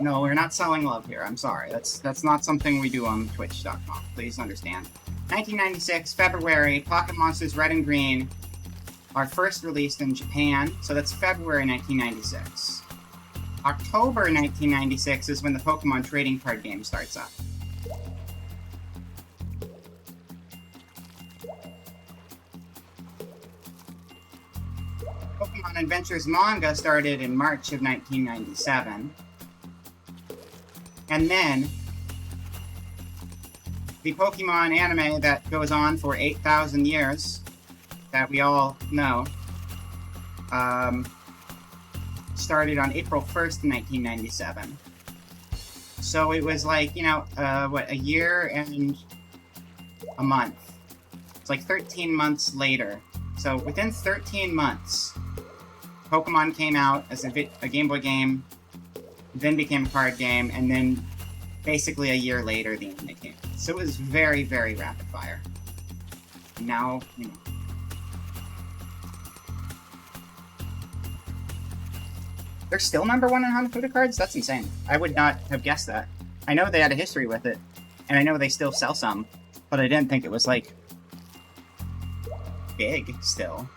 No, we're not selling love here. I'm sorry. That's not something we do on Twitch.com. Please understand. 1996, February, Pocket Monsters Red and Green are first released in Japan. So that's February 1996. October 1996 is when the Pokemon trading card game starts up. Pokemon Adventures manga started in March of 1997. And then, the Pokemon anime that goes on for 8,000 years, that we all know, started on April 1st, 1997. So it was like, you know, a year and a month. It's like 13 months later. So within 13 months, Pokemon came out as a Game Boy game, then became a card game, and then basically a year later the anime came. So it was very, very rapid fire. Now, you know. They're still #1 on Hanafuda cards? That's insane. I would not have guessed that. I know they had a history with it, and I know they still sell some, but I didn't think it was, like, big still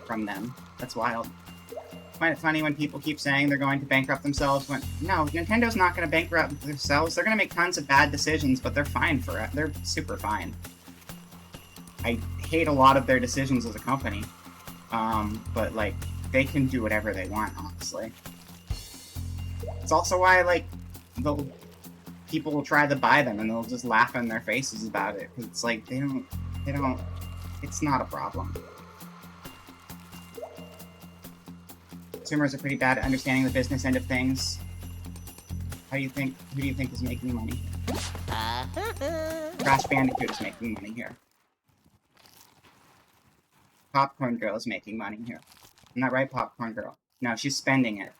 from them. That's wild. I find it funny when people keep saying they're going to bankrupt themselves when, no, Nintendo's not going to bankrupt themselves. They're going to make tons of bad decisions, but they're fine for it. They're super fine. I hate a lot of their decisions as a company, but, like, they can do whatever they want, honestly. It's also why, like, people will try to buy them and they'll just laugh in their faces about it, because it's like, they don't, it's not a problem. Consumers are pretty bad at understanding the business end of things. Who do you think is making money? Crash Bandicoot is making money here. Popcorn Girl is making money here. Isn't that right, Popcorn Girl? No, she's spending it.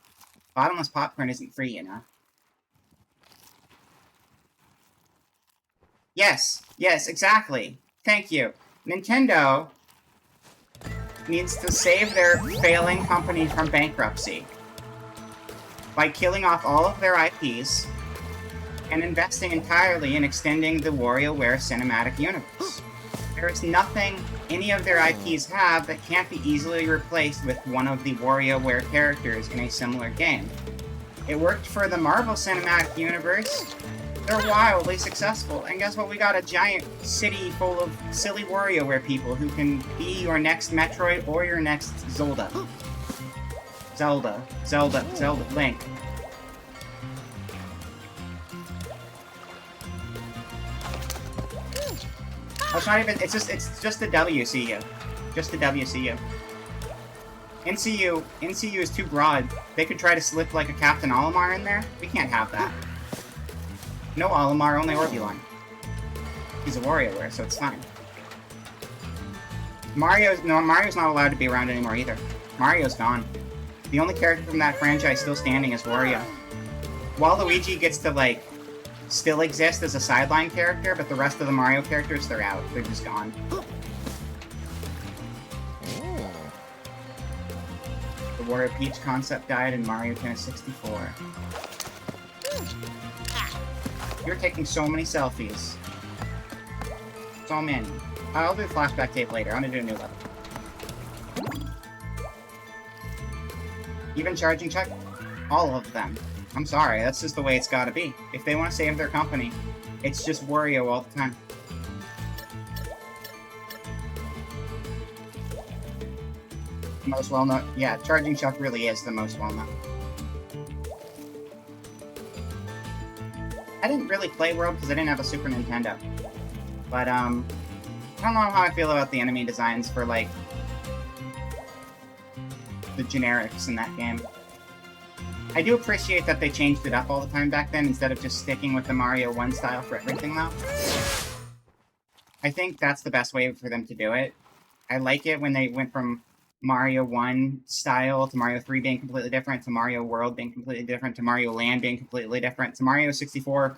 Bottomless popcorn isn't free, you know. Yes, exactly. Thank you. Nintendo needs to save their failing company from bankruptcy by killing off all of their IPs and investing entirely in extending the WarioWare cinematic universe. There is nothing any of their IPs have that can't be easily replaced with one of the WarioWare characters in a similar game. It worked for the Marvel Cinematic Universe. They're wildly successful, and guess what? We got a giant city full of silly WarioWare people who can be your next Metroid or your next Zelda. Zelda, Link. Oh, it's not even, it's just the WCU. Just the WCU. NCU is too broad. They could try to slip like a Captain Olimar in there. We can't have that. No Olimar, only Orbulon. He's a WarioWare, so it's fine. Mario's not allowed to be around anymore either. Mario's gone. The only character from that franchise still standing is Wario. Waluigi gets to, like, still exist as a sideline character, but the rest of the Mario characters, they're out. They're just gone. The Wario Peach concept died in Mario Tennis 64. You're taking so many selfies. So many. I'll do a flashback tape later. I'm gonna do a new level. Even Charging Chuck? All of them. I'm sorry, that's just the way it's gotta be. If they want to save their company, it's just Wario all the time. Most well-known. Yeah, Charging Chuck really is the most well-known. I didn't really play World because I didn't have a Super Nintendo. But, I don't know how I feel about the enemy designs for, like, the generics in that game. I do appreciate that they changed it up all the time back then instead of just sticking with the Mario 1 style for everything, though. I think that's the best way for them to do it. I like it when they went from Mario 1 style to Mario 3 being completely different, to Mario World being completely different, to Mario Land being completely different, to Mario 64.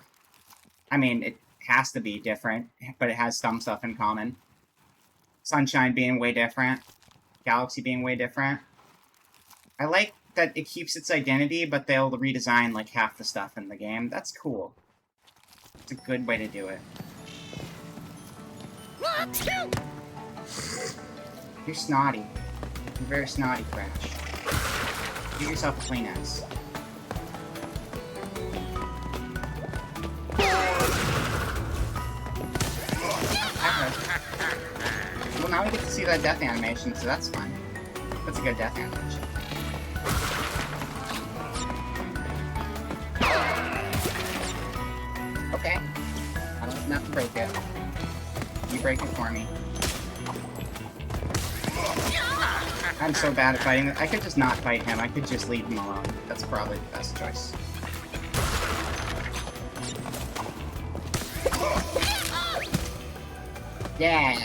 I mean, it has to be different, but it has some stuff in common. Sunshine being way different, Galaxy being way different. I like that it keeps its identity, but they'll redesign like half the stuff in the game. That's cool. It's a good way to do it. You're snotty. You're very snotty, Crash. Give yourself a Kleenex. Well, now we get to see that death animation, so that's fun. That's a good death animation. you break it for me. I'm so bad at fighting. I could just not fight him. I could just leave him alone. That's probably the best choice. Yeah!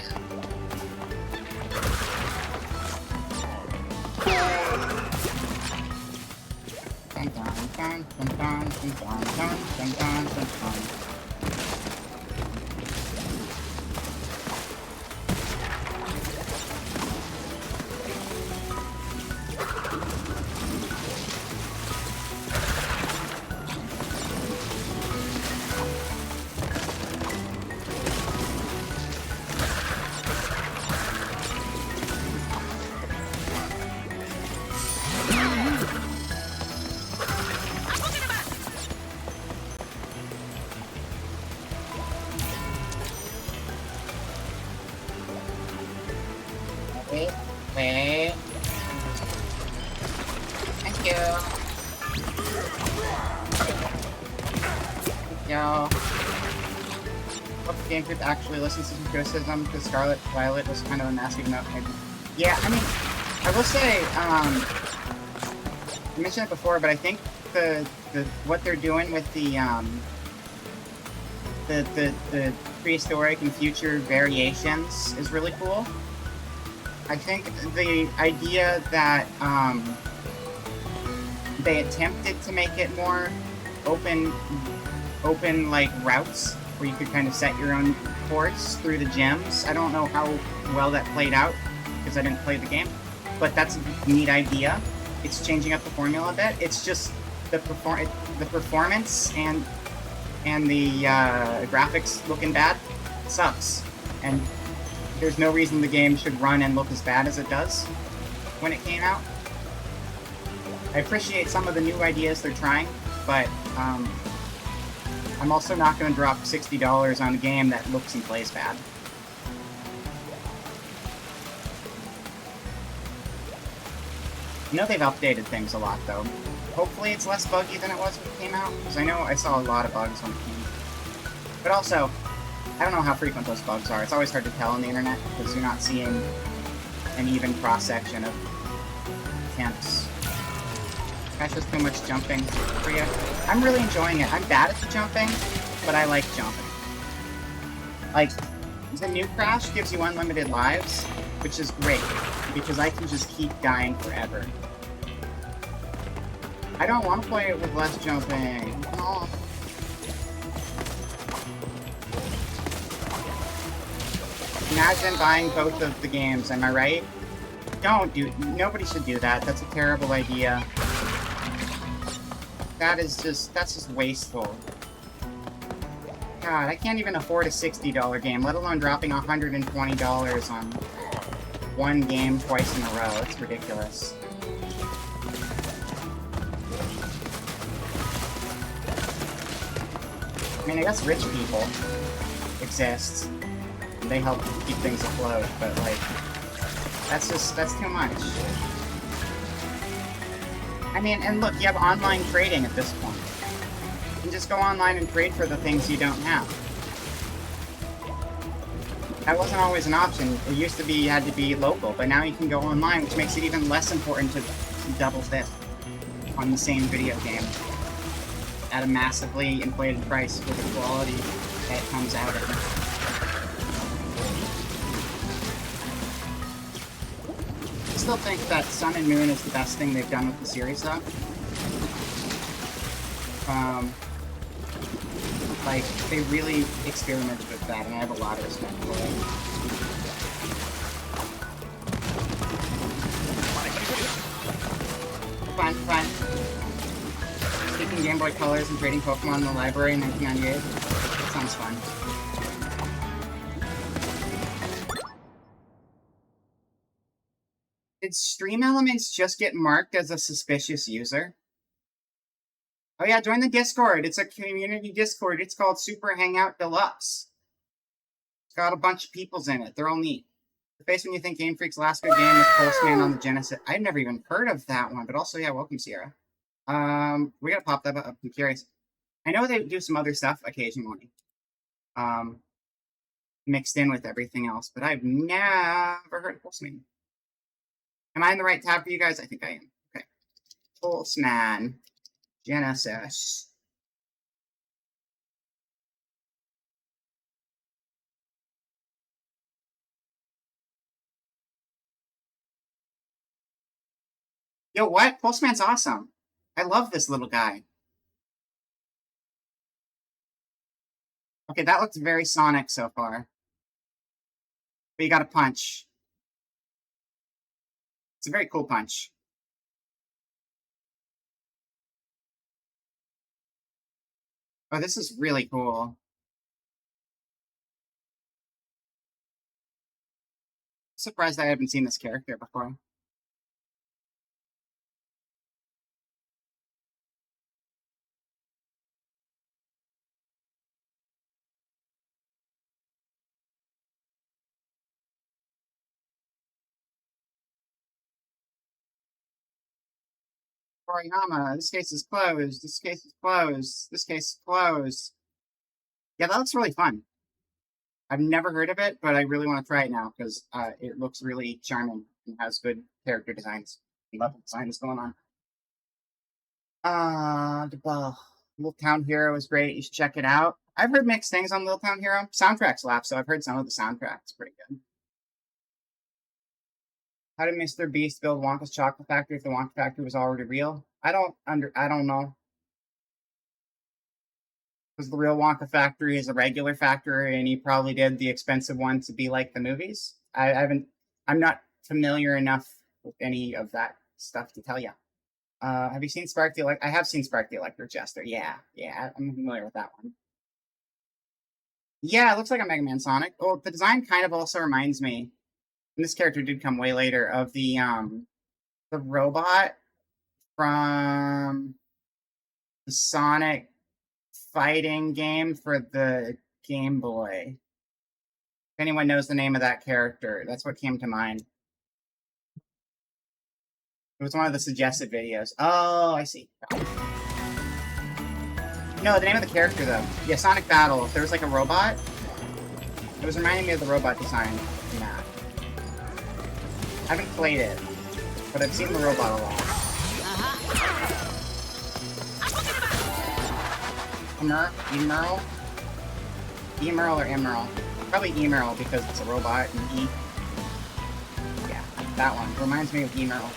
Dun, dun, dun, dun, dun, dun, dun, dun, dun, dun, dun. Wait. Thank you. Yo. Hope the Game Freak actually listens to some criticism because Scarlet Violet was kind of a massive note. Yeah, I mean, I will say, I mentioned it before, but I think what they're doing with the prehistoric and future variations is really cool. I think the idea that they attempted to make it more open like routes where you could kind of set your own course through the gems. I don't know how well that played out because I didn't play the game, but that's a neat idea. It's changing up the formula a bit. It's just the performance and the graphics looking bad sucks, and there's no reason the game should run and look as bad as it does when it came out. I appreciate some of the new ideas they're trying, but I'm also not going to drop $60 on a game that looks and plays bad. I know they've updated things a lot, though. Hopefully it's less buggy than it was when it came out, because I know I saw a lot of bugs when it came. But also, I don't know how frequent those bugs are. It's always hard to tell on the internet, because you're not seeing an even cross-section of attempts. That's just too much jumping for you. I'm really enjoying it. I'm bad at the jumping, but I like jumping. Like, the new Crash gives you unlimited lives, which is great, because I can just keep dying forever. I don't want to play it with less jumping. No. Imagine buying both of the games, am I right? Nobody should do that. That's a terrible idea. That's just wasteful. God, I can't even afford a $60 game, let alone dropping $120 on one game twice in a row. It's ridiculous. I mean, I guess rich people exist. And they help keep things afloat, but like, that's too much. I mean, and look, you have online trading at this point. You can just go online and trade for the things you don't have. That wasn't always an option. It used to be you had to be local, but now you can go online, which makes it even less important to double dip on the same video game at a massively inflated price for the quality that it comes out at. I still think that Sun and Moon is the best thing they've done with the series, though. Like, they really experimented with that, and I have a lot of respect for it. Fun. Taking Game Boy Colors and trading Pokemon in the library in 1998. That sounds fun. Did Stream Elements just get marked as a suspicious user? Oh yeah, join the Discord. It's a community Discord. It's called Super Hangout Deluxe. It's got a bunch of peoples in it. They're all neat. The face when you think Game Freak's last good game was Postman on the Genesis. I've never even heard of that one, but also, yeah, welcome, Sierra. We gotta pop that up. I'm curious. I know they do some other stuff occasionally. mixed in with everything else, but I've never heard of Pulseman. Am I in the right tab for you guys? I think I am. Okay. Pulseman. Genesis. Yo, what? Pulseman's awesome. I love this little guy. Okay, that looks very Sonic so far. But you got a punch. It's a very cool punch. Oh, this is really cool. Surprised I haven't seen this character before. Toriyama, this case is closed. This case is closed. This case is closed. Yeah, that looks really fun. I've never heard of it, but I really want to try it now because it looks really charming and has good character designs. Love the design that's going on. Little Town Hero is great. You should check it out. I've heard mixed things on Little Town Hero. Soundtrack slaps, so I've heard some of the soundtracks. Pretty good. How did Mr. Beast build Wonka's chocolate factory if the Wonka factory was already real? I don't know. Because the real Wonka factory is a regular factory, and he probably did the expensive one to be like the movies. I'm not familiar enough with any of that stuff to tell you. Have you seen Spark the Electric? I have seen Spark the Electric Jester. Yeah, I'm familiar with that one. Yeah, it looks like a Mega Man Sonic. Oh, the design kind of also reminds me, and this character did come way later, of the robot from the Sonic fighting game for the Game Boy. If anyone knows the name of that character, that's what came to mind. It was one of the suggested videos. Oh, I see. No, the name of the character, though. Yeah, Sonic Battle. If there was, like, a robot, it was reminding me of the robot design in that. I haven't played it, but I've seen the robot a lot. Emerald? Emerald or Emerald? Probably Emerald because it's a robot and E. Yeah, that one. Reminds me of Emerald.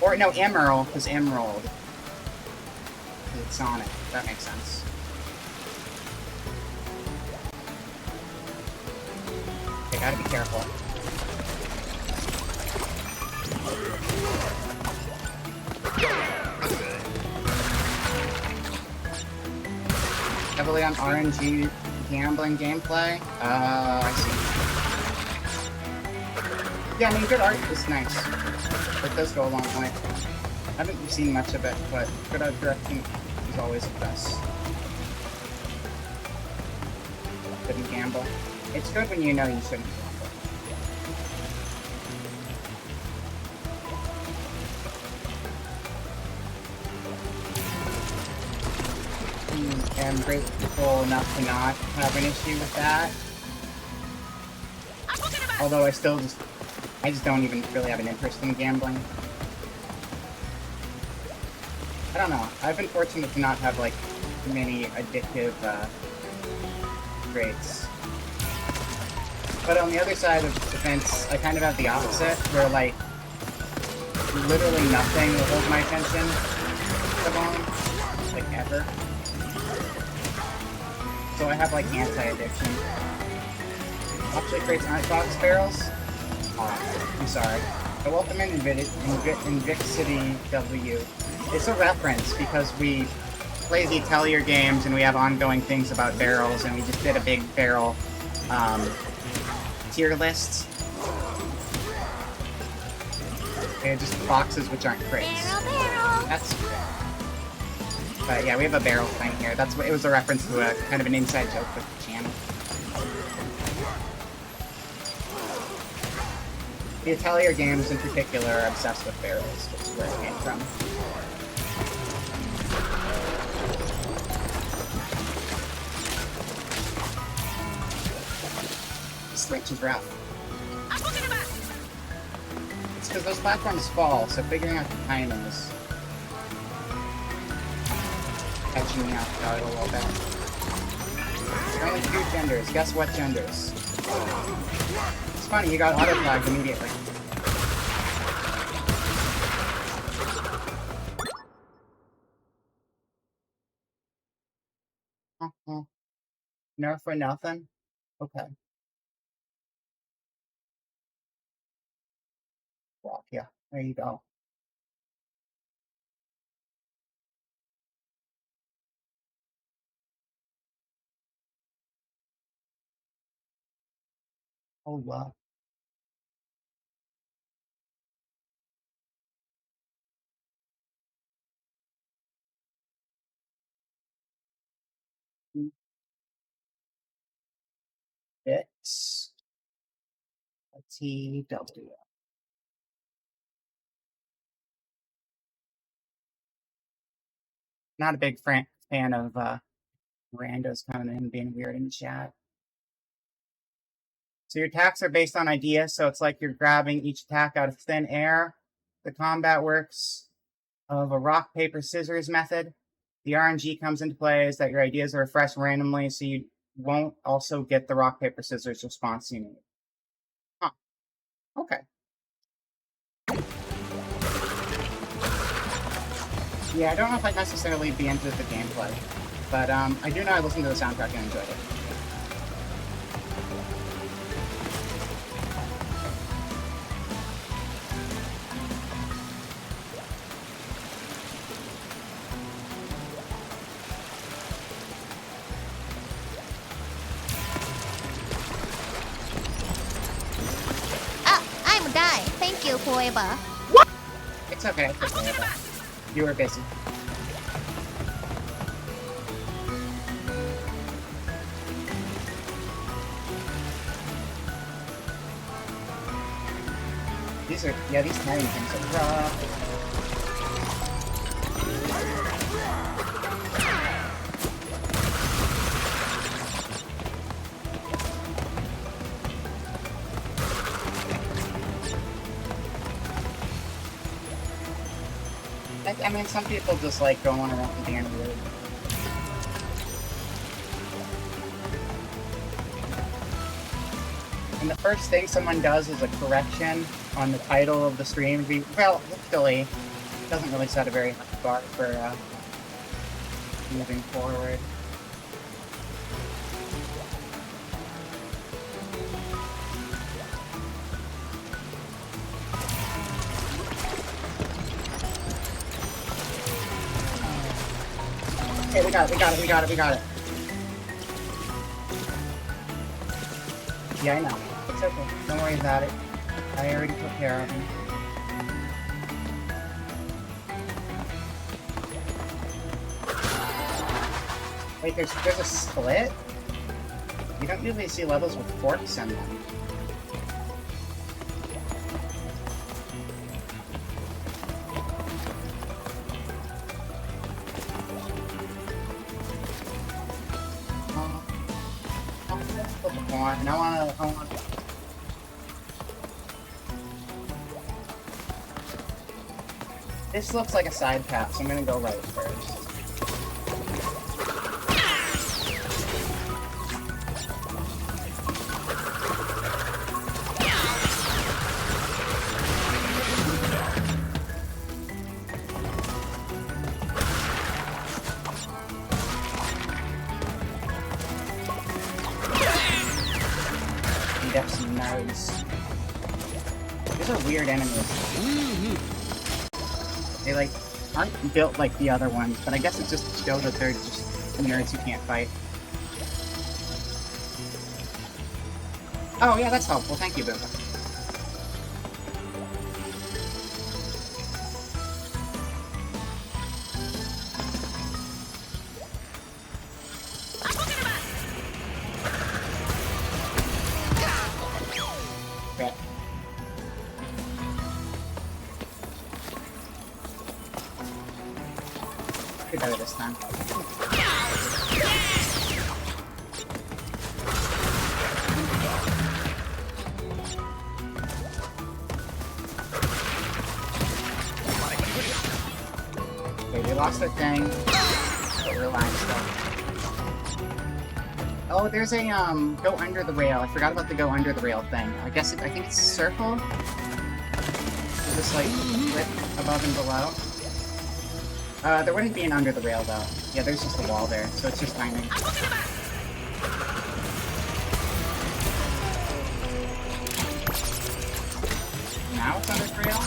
Or, no, Emerald, because Emerald. It's Sonic. That makes sense. Okay, gotta be careful. Heavily on RNG gambling gameplay? I see. Yeah, I mean, good art is nice. It does go a long way. I haven't seen much of it, but good art direction is always a plus. Shouldn't gamble. It's good when you know you shouldn't gamble. I'm grateful enough to not have an issue with that. Although I just don't even really have an interest in gambling. I don't know. I've been fortunate to not have, like, many addictive, traits. But on the other side of the fence, I kind of have the opposite, where, like, literally nothing will hold my attention for long. Like, ever. So I have, like, anti-addiction. Actually creates Icebox barrels? Oh, I'm sorry. The welcome in Invicity W. It's a reference because we play the Atelier games and we have ongoing things about barrels, and we just did a big barrel tier list. And just boxes which aren't crates. Barrel! That's but yeah, we have a barrel thing here. That's what it was a reference to a kind of an inside joke with the channel. The Atelier games in particular are obsessed with barrels, which is where it came from. switch is rough. It's because those platforms fall, so figuring out the timing is catching me off guard a little bit. There are only 2 genders. Guess what genders? It's funny, you got auto-flagged immediately. Nerf for nothing? Okay. Rock, yeah. There you go. Oh, wow. It's a TW. Not a big fan of randos coming in and being weird in chat. So your attacks are based on ideas, so it's like you're grabbing each attack out of thin air. The combat works of a rock, paper, scissors method. The RNG comes into play is that your ideas are refreshed randomly, so you won't also get the rock, paper, scissors response you need. Huh. Okay. Yeah, I don't know if I'd necessarily be into the gameplay, but I do know I listened to the soundtrack and enjoyed it. I'm dying. Thank you, Fueba. It's okay. You were busy. These tiny things are rough. I mean, some people just like going around and being weird. And the first thing someone does is a correction on the title of the stream. Well, hopefully, it doesn't really set a very high bar for moving forward. Okay, we got it. Yeah, I know. It's okay. Don't worry about it. I already took care of him. Wait, there's a split? You don't usually see levels with forks in them. And I wanna... This looks like a side path, so I'm gonna go right first. Some nerds. These are weird enemies. They like aren't built like the other ones, but I guess it just shows that they're just nerds who can't fight. Oh yeah, that's helpful. Thank you, Booba. Better this time. Okay, we lost a thing. But we're alive still. Oh, there's a, go under the rail. I forgot about the go under the rail thing. I think it's circle? Or just, like, flip above and below? There wouldn't be an under the rail, though. Yeah, there's just a wall there, so it's just timing. Now it's under the rail?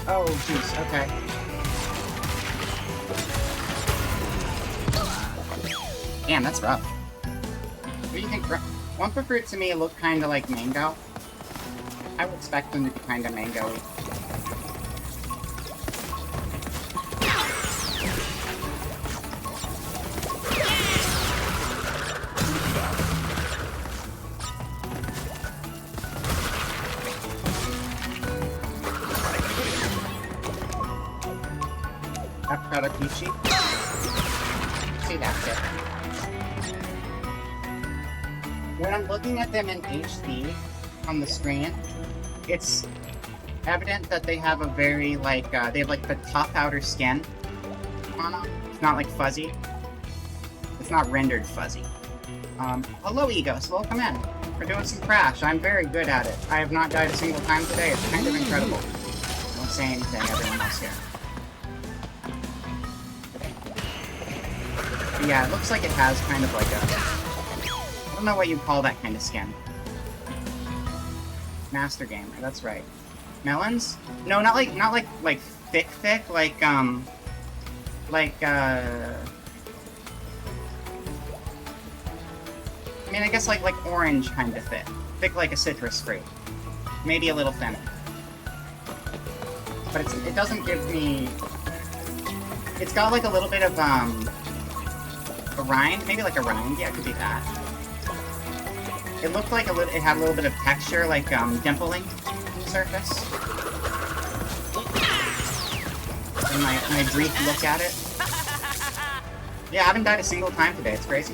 Oh, jeez, okay. Damn, that's rough. What do you think? Wumpa fruit to me look kinda like mango. I would expect them to be kinda mango-y. Peachy. See, that's it. When I'm looking at them in HD on the screen, it's evident that they have a very, like, they have, like, the tough outer skin on them. It's not, like, fuzzy. It's not rendered fuzzy. Hello, Egos. Welcome in. We're doing some Crash. I'm very good at it. I have not died a single time today. It's kind of incredible. Don't say anything, everyone else here. But yeah, it looks like it has kind of like a... I don't know what you'd call that kind of skin. Master Gamer, that's right. Melons? No, not like thick, like, I mean, I guess like orange kind of thick. Thick like a citrus fruit. Maybe a little thinner. But it doesn't give me... It's got like a little bit of, a rind? Maybe like a rind? Yeah, it could be that. It looked like it had a little bit of texture, like, dimpling on the surface. In my brief look at it. Yeah, I haven't died a single time today, it's crazy.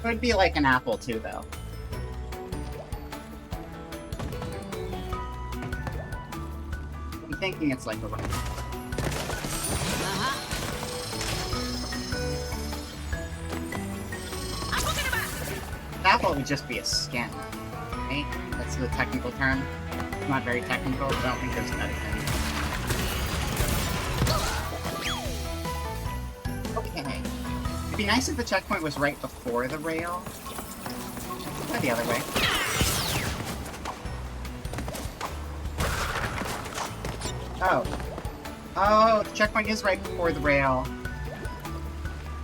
Could be like an apple too, though. I'm thinking it's like a rind. Apple would just be a skin, right? That's the technical term. It's not very technical, but I don't think there's a better thing. Okay. It'd be nice if the checkpoint was right before the rail. Try the other way. Oh. Oh, the checkpoint is right before the rail.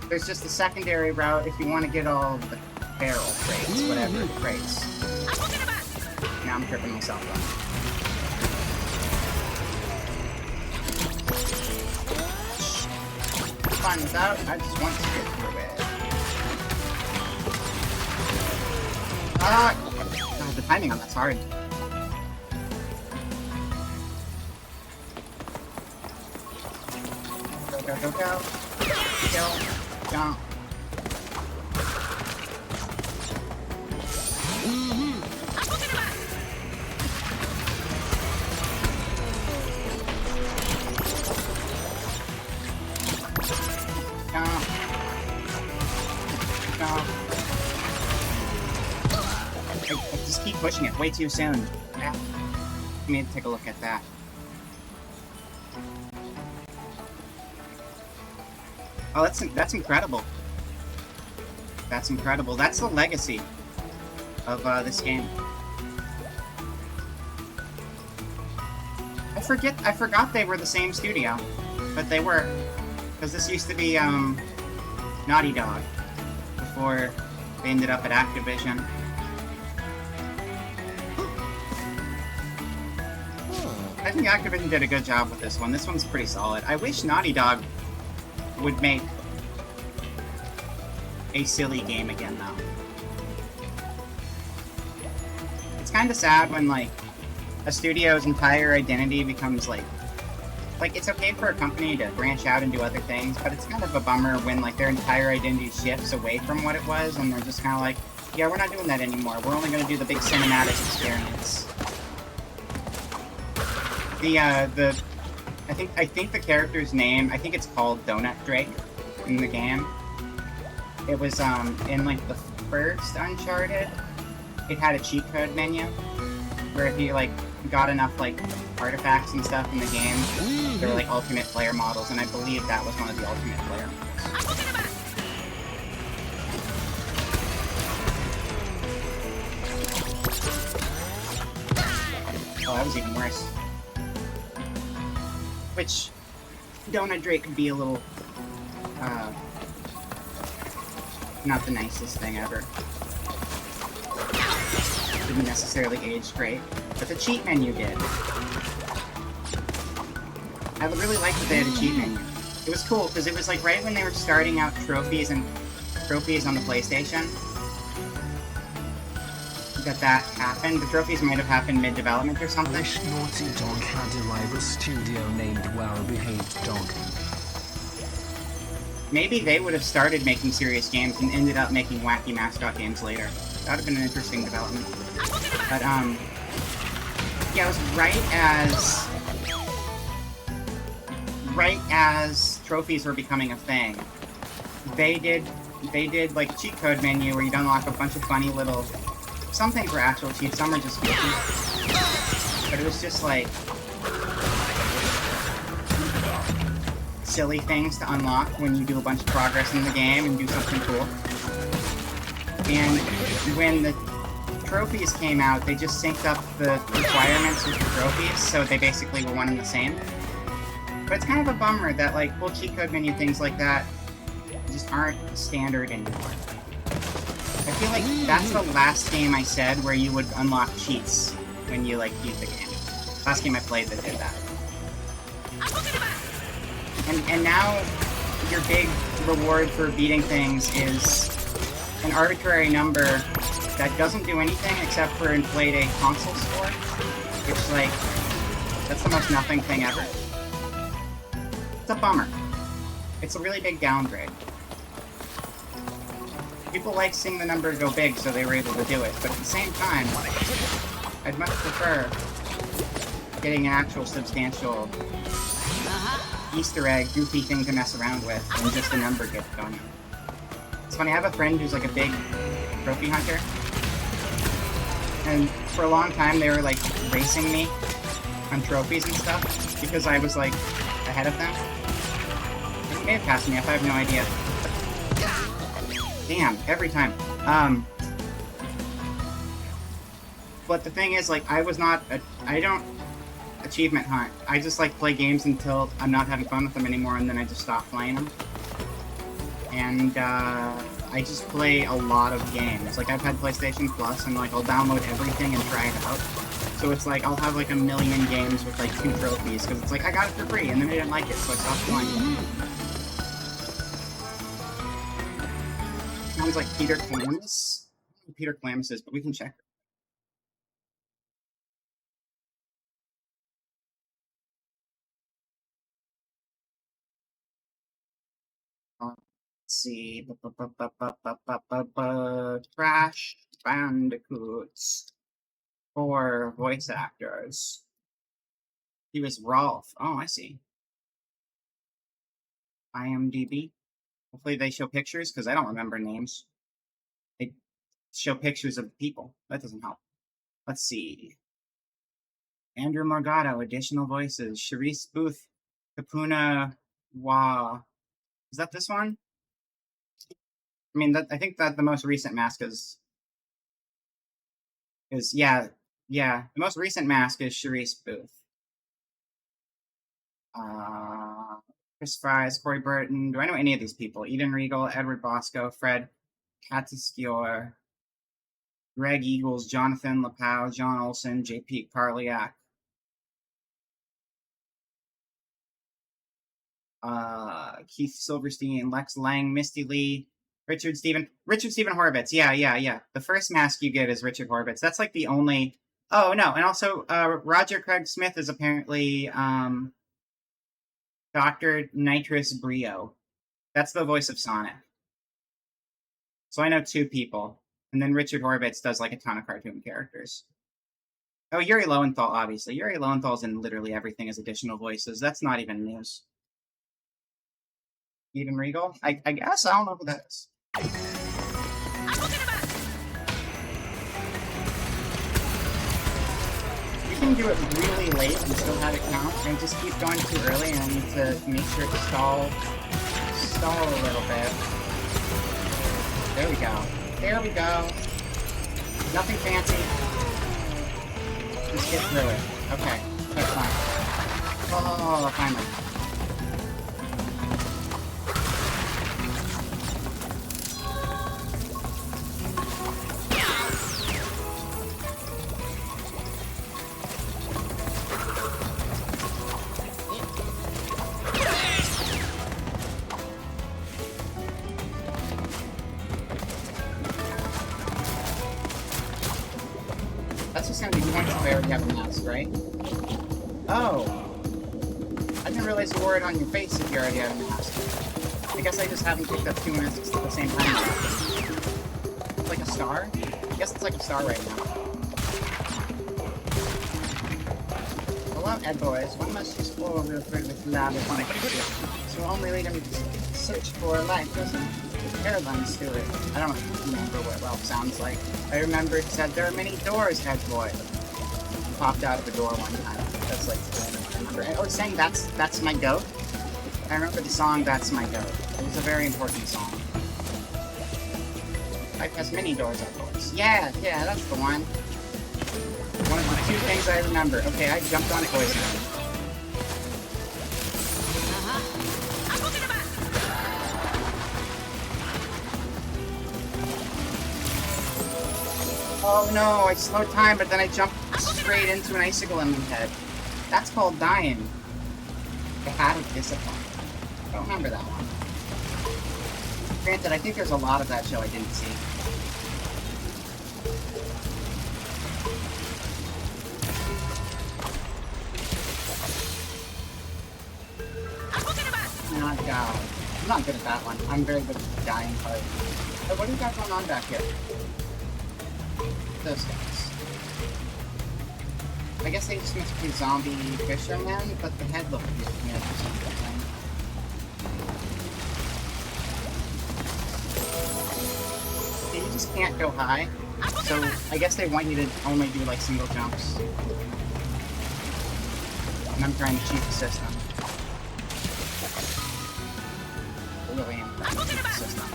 There's just a secondary route if you want to get all the barrel crates, whatever crates. Now I'm tripping myself up. Fine without, I just want to get through it. Ah! God, the timing on that's hard. Go, go, go, go. Go. Jump. I just keep pushing it way too soon. Yeah. I need to take a look at that. Oh, that's incredible. That's incredible. That's the legacy of this game. I forgot they were the same studio, but they were, because this used to be Naughty Dog before they ended up at Activision. I think Activision did a good job with this one. This one's pretty solid. I wish Naughty Dog would make a silly game again, though. It's kind of sad when, like, a studio's entire identity becomes like it's okay for a company to branch out and do other things, but it's kind of a bummer when like their entire identity shifts away from what it was, and they're just kind of like, yeah, we're not doing that anymore. We're only going to do the big cinematic experience. I think the character's name, I think it's called Donut Drake in the game. It was in like the first Uncharted. It had a cheat code menu where if you like got enough like artifacts and stuff in the game, there were like ultimate player models, and I believe that was one of the ultimate player models. Oh, that was even worse. Which Donut Drake could be a little not the nicest thing ever. Didn't necessarily age great, but the cheat menu did. I really liked that they had a cheat menu. It was cool because it was like right when they were starting out trophies on the PlayStation that happened. The trophies might have happened mid-development or I something. wish Naughty Dog had a rival studio named Well Behaved Dog. Maybe they would have started making serious games and ended up making wacky mascot games later. That would have been an interesting development. But, yeah, it was right as trophies were becoming a thing. They did like a cheat code menu where you'd unlock a bunch of funny little... Some things were actual cheats, some were just goofy. But it was just like... silly things to unlock when you do a bunch of progress in the game and do something cool. And when the trophies came out, they just synced up the requirements with the trophies, so they basically were one and the same. But it's kind of a bummer that like cool cheat code menu things like that just aren't standard anymore. I feel like that's the last game I said where you would unlock cheats when you like beat the game. Last game I played that did that. And now your big reward for beating things is an arbitrary number that doesn't do anything except for inflate a console score, which like that's the most nothing thing ever. It's a bummer. It's a really big downgrade. People like seeing the number go big, so they were able to do it, but at the same time, I'd much prefer getting an actual substantial Easter egg, goofy thing to mess around with, than just a number get going. It's funny, I have a friend who's like a big trophy hunter, and for a long time they were like racing me on trophies and stuff, because I was like ahead of them. They may have passed me up, I have no idea. Damn, every time. But the thing is, like, I don't achievement hunt. I just, like, play games until I'm not having fun with them anymore, and then I just stop playing them. And, I just play a lot of games. Like, I've had PlayStation Plus, and, like, I'll download everything and try it out. So it's like, I'll have, like, a million games with, like, 2 trophies, because it's like, I got it for free, and then I didn't like it, so I stopped playing. Sounds like Peter Klamus. I don't know who Peter Klamus is, but we can check. Let's see. Crash Bandicoots. 4 voice actors. He was Rolf. Oh, I see. IMDb. Hopefully they show pictures, because I don't remember names. They show pictures of people. That doesn't help. Let's see. Andrew Morgado, additional voices. Charisse Booth, Kapuna Wa. Is that this one? I mean, I think that the most recent mask is yeah. The most recent mask is Charisse Booth. Chris Fries, Corey Burton. Do I know any of these people? Eden Regal, Edward Bosco, Fred Katsiskior, Greg Eagles, Jonathan Lapau, John Olson, J.P. Parliak, Keith Silverstein, Lex Lang, Misty Lee, Richard Stephen Horvitz. Yeah. The first mask you get is Richard Horvitz. That's like the only Oh no, and also Roger Craig Smith is apparently Dr. Nitrous Brio. That's the voice of Sonic. So I know two people. And then Richard Horvitz does like a ton of cartoon characters. Oh, Yuri Lowenthal, obviously. Yuri Lowenthal's in literally everything as additional voices. That's not even news. Even Regal? I guess. I don't know who that is. You can do it really late and still have it count, and just keep going too early, and I need to make sure to stall a little bit. There we go. There we go. Nothing fancy. Just get through it. Okay, that's fine. Oh, finally. That's just gonna be points if I already have a mask, right? Oh! I didn't realize you wore it on your face if you already have a mask. I guess I just haven't picked up 2 masks at the same time. It's like a star? I guess it's like a star right now. Hello, Ed Boys. One must use floor real quick with lab so only lead them to search for life doesn't airlines do it. I don't remember what Ralph sounds like. I remember it said there are many doors, Ed Boy. He popped out of the door one time. That's like what I remember. I was saying that's my goat. I remember the song That's My Goat. It was a very important song. Life has many doors, Ed Boys. Yeah, that's the one. One of the 2 things I remember. Okay, I jumped on it, boys. Oh no, I slowed time, but then I jumped straight into an icicle in my head. That's called dying. The Hat of Discipline. I don't remember that one. Granted, I think there's a lot of that show I didn't see. Oh god. I'm not good at that one. I'm very good at the dying part. Oh, what do you got going on back here? Those guys. I guess they just must be zombie fishermen, but the head looked weird to me for some reason. Okay, you just can't go high. So I guess they want you to only do like single jumps. And I'm trying to cheat the system. I really am trying to cheat the system.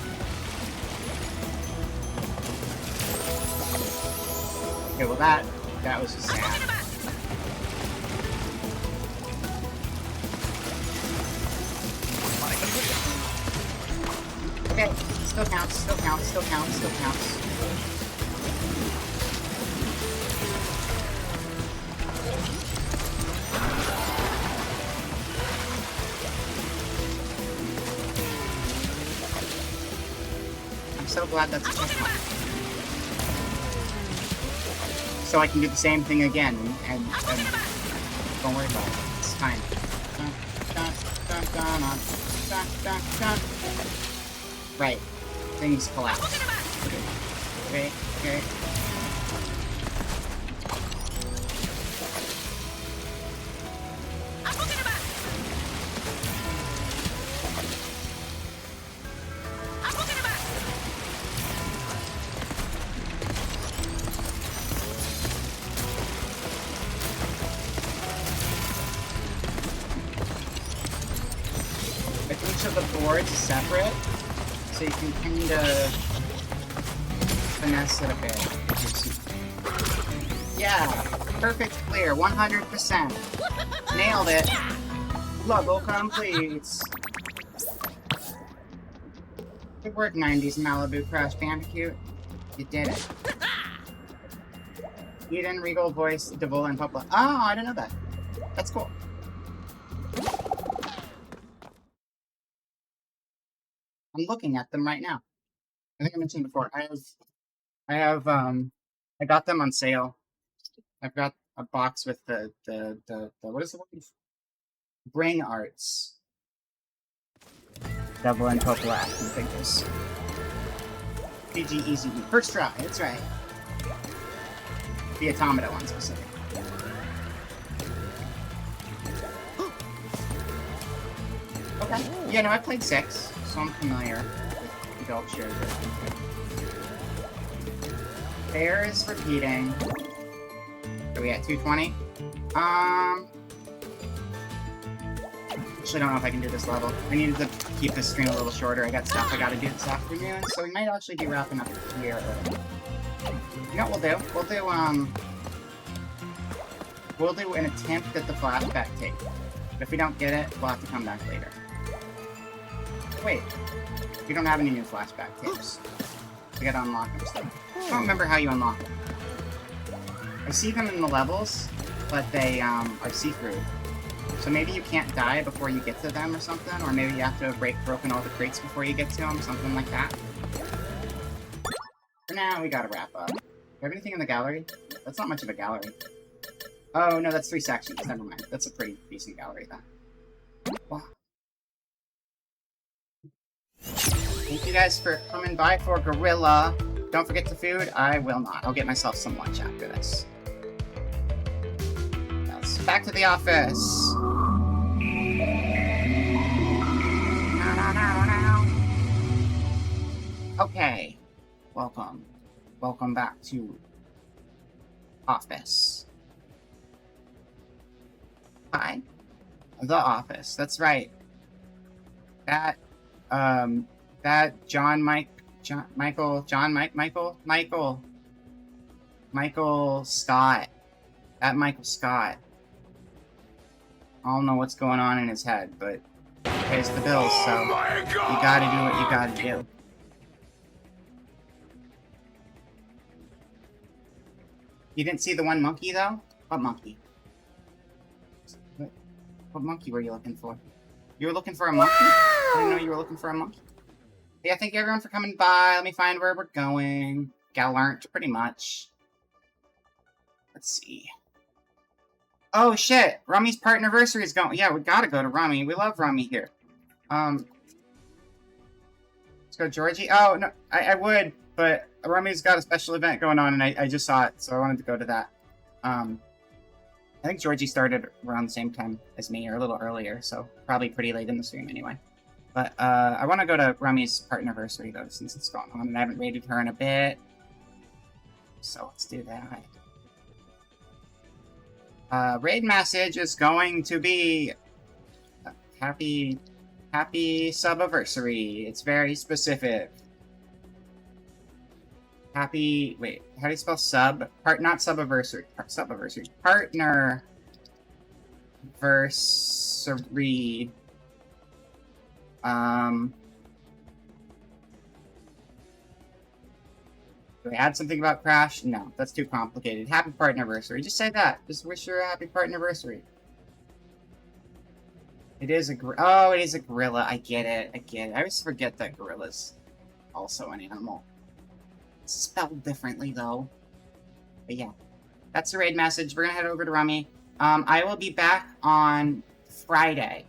Okay, well that was just sad. Okay, still counts, still counts, still counts, still counts. I'm so glad that's a checkpoint. So I can do the same thing again, and don't worry about it. It's fine. Right. Things collapse. Okay. Each of the boards is separate, so you can kind of finesse it a bit. Yeah, perfect clear, 100%. Nailed it. Level complete. Good work, 90s Malibu Crash Bandicoot. You did it. Eden, Regal, Voice, Devola, and Pupla. Oh, I didn't know that. That's cool. I'm looking at them right now. I think I mentioned before. I got them on sale I've got a box with the what is the word? Brain Arts. Devil and Popola action figures. PG Easy E. First try, that's right. The Automata one specific. Okay. Yeah, no, I played 6, so I'm familiar with adult shared version. Bear is repeating. Are we at 220? Actually, I don't know if I can do this level. I needed to keep this stream a little shorter. I got stuff I gotta do this afternoon, so we might actually be wrapping up here early. You know what we'll do? We'll do an attempt at the flashback tape. But if we don't get it, we'll have to come back later. Wait. We don't have any new flashback tapes. We gotta unlock them still. I don't remember how you unlock them. I see them in the levels, but they are see-through. So maybe you can't die before you get to them or something, or maybe you have to have broken all the crates before you get to them, something like that. For now, we gotta wrap up. Do you have anything in the gallery? That's not much of a gallery. Oh, no, that's 3 sections. Never mind. That's a pretty decent gallery, then. Wow. Thank you guys for coming by for Gorilla. Don't forget the food. I will not. I'll get myself some lunch after this. Yes. Back to the office. Okay. Welcome. Welcome back to office. Hi. The office. That's right. That Michael Scott. That Michael Scott. I don't know what's going on in his head, but he pays the bills, so you gotta do what you gotta do. You didn't see the one monkey, though? What monkey? What monkey were you looking for? You were looking for a monkey? I didn't know you were looking for a monkey. Yeah, thank you everyone for coming by. Let me find where we're going. Gallant, pretty much. Let's see. Oh, shit! Rummy's partnerversary is going. Yeah, we gotta go to Rummy. We love Rummy here. Let's go Georgie. Oh, no, I would, but Rummy's got a special event going on, and I just saw it, so I wanted to go to that. I think Georgie started around the same time as me, or a little earlier, so probably pretty late in the stream anyway. But, I want to go to Rummy's partnerversary, though, since it's going on, and I haven't raided her in a bit. So let's do that. Raid message is going to be happy subiversary. It's very specific. Happy, wait, how do you spell sub? Not subiversary, subiversary. Partnerversary. Do I add something about Crash? No, that's too complicated. Happy partnerversary. Just say that. Just wish her a happy partnerversary. It is a oh, it is a gorilla. I get it. I get it. I always forget that gorilla's also an animal. It's spelled differently, though. But yeah. That's the raid message. We're gonna head over to Rummy. I will be back on Friday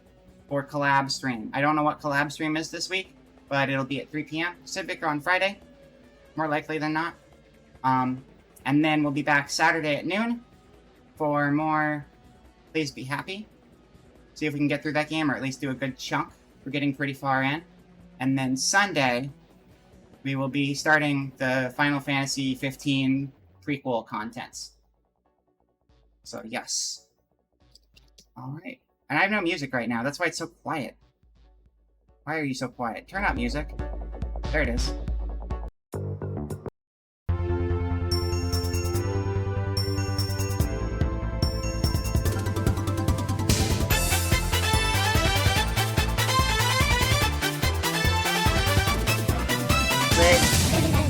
for collab stream. I don't know what collab stream is this week, but it'll be at 3 p.m. Pacific on Friday. More likely than not. And then we'll be back Saturday at noon for more Please Be Happy. See if we can get through that game, or at least do a good chunk. We're getting pretty far in. And then Sunday, we will be starting the Final Fantasy 15 prequel contents. So, yes. Alright. And I have no music right now. That's why it's so quiet. Why are you so quiet? Turn up music. There it is.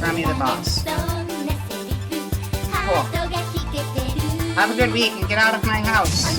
Rummy the boss. Cool. Have a good week and get out of my house.